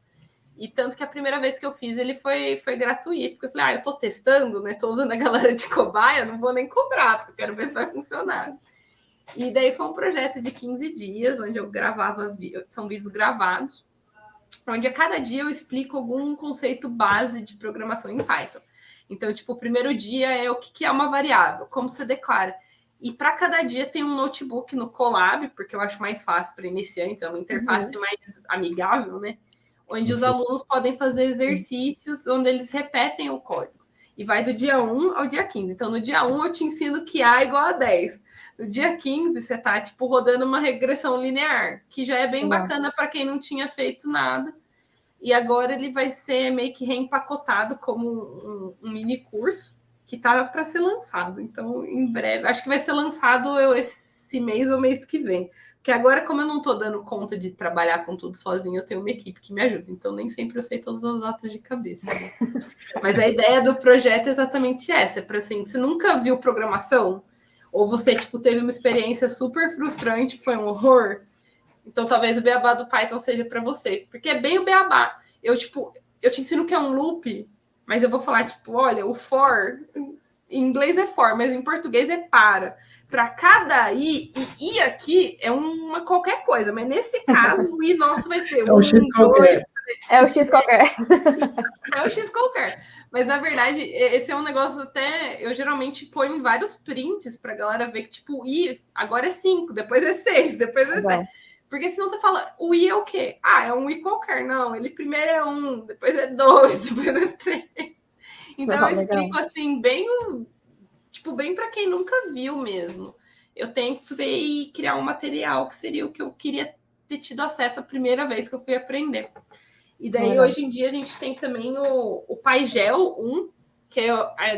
E tanto que a primeira vez que eu fiz, ele foi gratuito, porque eu falei, eu tô testando, né? Tô usando a galera de cobaia, não vou nem cobrar, porque eu quero ver se vai funcionar. E daí foi um projeto de 15 dias, onde eu gravava, são vídeos gravados, onde a cada dia eu explico algum conceito base de programação em Python. Então, o primeiro dia é o que é uma variável, como você declara. E para cada dia tem um notebook no Colab, porque eu acho mais fácil para iniciantes, é uma interface mais amigável, né? Onde os alunos podem fazer exercícios onde eles repetem o código. E vai do dia 1 ao dia 15. Então, no dia 1 eu te ensino que A é igual a 10. No dia 15, você tá, rodando uma regressão linear, que já é bem bacana para quem não tinha feito nada. e agora ele vai ser meio que reempacotado como um mini curso que tá para ser lançado. Então, em breve, acho que vai ser lançado esse mês ou mês que vem. Porque agora, como eu não estou dando conta de trabalhar com tudo sozinho, eu tenho uma equipe que me ajuda. Então, nem sempre eu sei todas as datas de cabeça. Né? Mas a ideia do projeto é exatamente essa. É para assim, você nunca viu programação? Ou você, tipo, teve uma experiência super frustrante, foi um horror? Então, talvez o beabá do Python seja para você. Porque é bem o beabá. Eu te ensino que é um loop, mas eu vou falar, tipo, olha, o for... Em inglês é for, mas em português é para. Para cada i, e i aqui é uma qualquer coisa, mas nesse caso o i nosso vai ser É um X qualquer. 2... É o X qualquer. É o X qualquer. Mas na verdade, esse é um negócio até. Eu geralmente ponho em vários prints pra galera ver que, tipo, o i agora é 5, depois é 6, depois é 7. Porque senão você fala, o i é o quê? Ah, é um i qualquer. Não, ele primeiro é 1, depois é 2, depois é 3. Então eu explico assim, bem, tipo, bem para quem nunca viu mesmo. Eu tentei criar um material que seria o que eu queria ter tido acesso a primeira vez que eu fui aprender. E daí, hoje em dia, a gente tem também o PyGel 1, que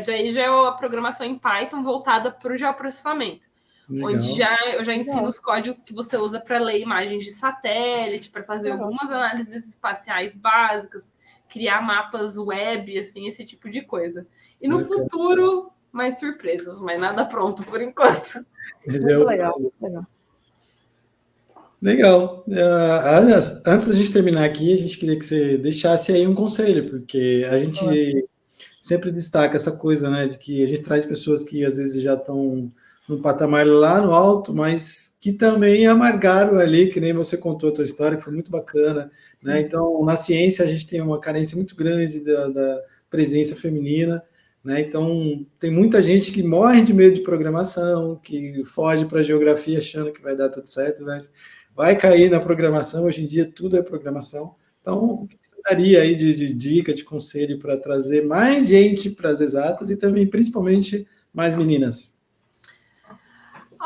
daí já é a programação em Python voltada para o geoprocessamento. Legal. Onde eu já ensino os códigos que você usa para ler imagens de satélite, para fazer algumas análises espaciais básicas, criar mapas web, assim, esse tipo de coisa. E no futuro, mais surpresas, mas nada pronto por enquanto. Muito legal. Legal. Antes da gente terminar aqui, a gente queria que você deixasse aí um conselho, porque a gente sempre destaca essa coisa, né, de que a gente traz pessoas que às vezes já estão num patamar lá no alto, mas que também amargaram ali, que nem você contou a tua história, que foi muito bacana, né? Então, na ciência a gente tem uma carência muito grande da presença feminina, né? Então, tem muita gente que morre de medo de programação, que foge para a geografia achando que vai dar tudo certo, mas vai cair na programação. Hoje em dia tudo é programação. Então, o que você daria aí de dica, de conselho para trazer mais gente para as exatas e também, principalmente, mais meninas?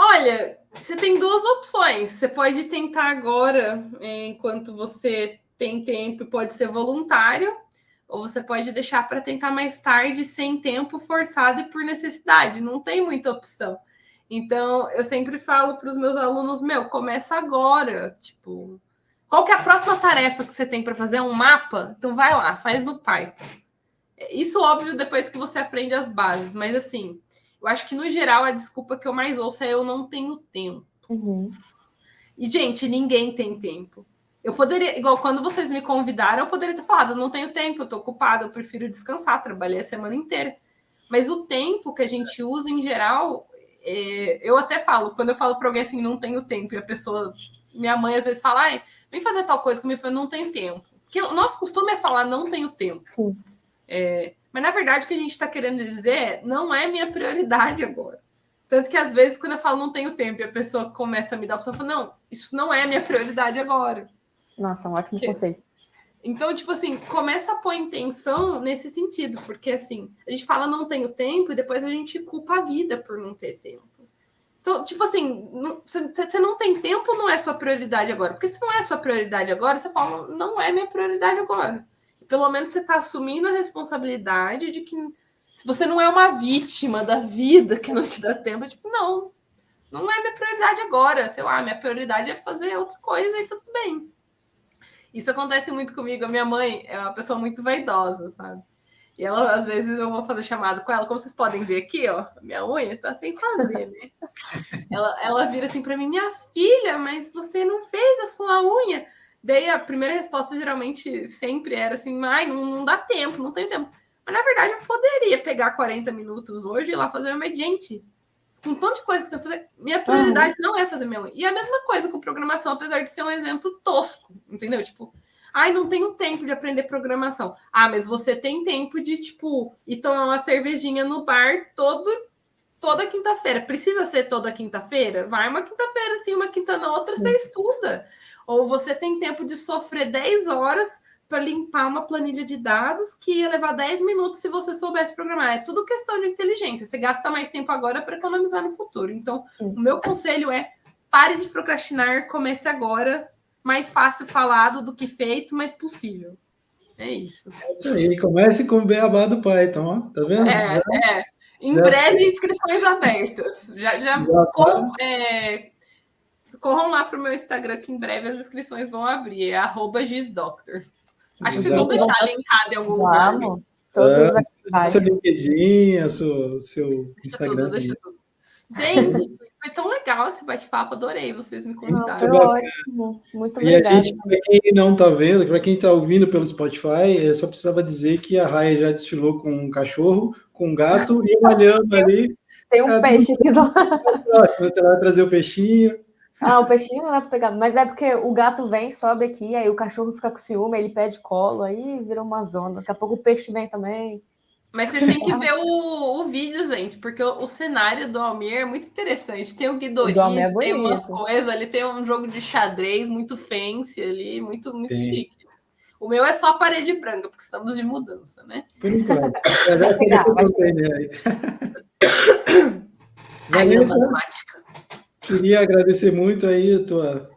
Olha, você tem duas opções. Você pode tentar agora, enquanto você tem tempo, pode ser voluntário, ou você pode deixar para tentar mais tarde, sem tempo, forçado e por necessidade. Não tem muita opção. Então, eu sempre falo para os meus alunos, começa agora. Tipo, qual que é a próxima tarefa que você tem para fazer? Um mapa? Então vai lá, faz no Python. Isso, óbvio, depois que você aprende as bases. Mas, assim, eu acho que, no geral, a desculpa que eu mais ouço é eu não tenho tempo. E, gente, ninguém tem tempo. Eu poderia, igual quando vocês me convidaram, eu poderia ter falado, eu não tenho tempo, eu tô ocupada, eu prefiro descansar, trabalhei a semana inteira. Mas o tempo que a gente usa, em geral, eu até falo, quando eu falo para alguém assim, não tenho tempo, e a pessoa, minha mãe às vezes fala, vem fazer tal coisa comigo, eu falo, não tenho tempo. Porque o nosso costume é falar, não tenho tempo. Mas, na verdade, o que a gente está querendo dizer não é minha prioridade agora. Tanto que, às vezes, quando eu falo não tenho tempo e a pessoa começa a me dar a opção, eu falo, não, isso não é minha prioridade agora. Nossa, um ótimo conceito. Então, tipo assim, começa a pôr intenção nesse sentido, porque, assim, a gente fala não tenho tempo e depois a gente culpa a vida por não ter tempo. Então, tipo assim, você não tem tempo, não é sua prioridade agora. Porque se não é sua prioridade agora, você fala, não é minha prioridade agora. Pelo menos você está assumindo a responsabilidade de que se você não é uma vítima da vida que não te dá tempo, tipo, não é minha prioridade agora. Sei lá, minha prioridade é fazer outra coisa e tudo bem. Isso acontece muito comigo. A minha mãe é uma pessoa muito vaidosa, sabe? E ela, às vezes, eu vou fazer chamada com ela, como vocês podem ver aqui, ó, a minha unha tá sem fazer, né? Ela vira assim para mim, minha filha, mas você não fez a sua unha? Daí a primeira resposta geralmente sempre era assim, não dá tempo, não tenho tempo. Mas na verdade eu poderia pegar 40 minutos hoje e ir lá fazer uma gente. Com tanto de coisa que eu tenho que fazer, minha prioridade não é fazer minha unha. E a mesma coisa com programação, apesar de ser um exemplo tosco, entendeu? Tipo, não tenho tempo de aprender programação. Mas você tem tempo de, tipo, ir tomar uma cervejinha no bar toda quinta-feira. Precisa ser toda quinta-feira? Vai uma quinta-feira, sim, uma quinta na outra, você estuda. Ou você tem tempo de sofrer 10 horas para limpar uma planilha de dados que ia levar 10 minutos se você soubesse programar. É tudo questão de inteligência. Você gasta mais tempo agora para economizar no futuro. Então, o meu conselho é pare de procrastinar, comece agora. Mais fácil falado do que feito, mas possível. É isso. Isso aí, comece com o beabá do Python, ó. Tá vendo? Em Já- breve, inscrições abertas. Já tá. corram lá para o meu Instagram, que em breve as inscrições vão abrir. É @gisdoctor. Acho que vocês vão Exato. deixar linkado em algum lugar. Vamos. Todos os Seu LinkedIn, seu Instagram Deixa também. tudo. Gente, foi tão legal esse bate-papo, adorei vocês me Não, convidarem. foi ótimo. Muito E a obrigada. gente, para quem não está vendo, para quem está ouvindo pelo Spotify, eu só precisava dizer que a Raia já desfilou com um cachorro, com um gato e uma lhama ali. Tem um peixe aqui do Você vai trazer o peixinho. o peixinho não dá pra pegar. Mas é porque o gato vem, sobe aqui, aí o cachorro fica com ciúme, ele pede colo, aí vira uma zona. Daqui a pouco o peixe vem também. Mas vocês têm que ver o vídeo, gente, porque o cenário do Almir é muito interessante. Tem o O do Almir é Guidoriz, tem umas bonito. coisas ali, tem um jogo de xadrez muito fancy ali, muito Tem. chique. O meu é só a parede branca, porque estamos de mudança, né? Por enquanto. Vai chegar. Aí a Vanessa, matemática. queria agradecer muito aí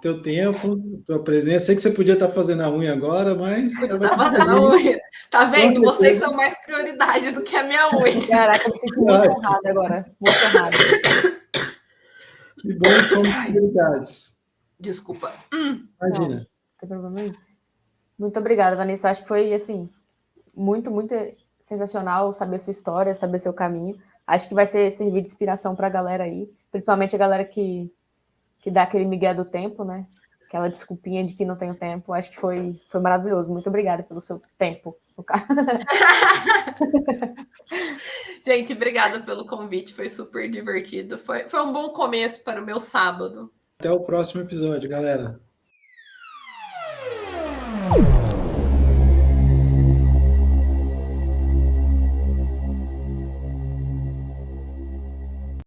teu tempo, tua presença. Sei que você podia estar fazendo a unha agora, mas... Tá fazendo a unha. Tá vendo? Vocês são mais prioridade do que a minha unha. Caraca, eu me senti muito honrada agora. Muito honrada. Que bom que somos prioridades. Desculpa. Imagina. Não tem problema nenhum. Muito obrigada, Vanessa. Acho que foi, assim, muito, muito sensacional saber sua história, saber seu caminho. Acho que vai servir de inspiração para a galera aí, principalmente a galera que dá aquele migué do tempo, né? Aquela desculpinha de que não tem tempo. Acho que foi maravilhoso. Muito obrigada pelo seu tempo. Gente, obrigada pelo convite. Foi super divertido. Foi um bom começo para o meu sábado. Até o próximo episódio, galera.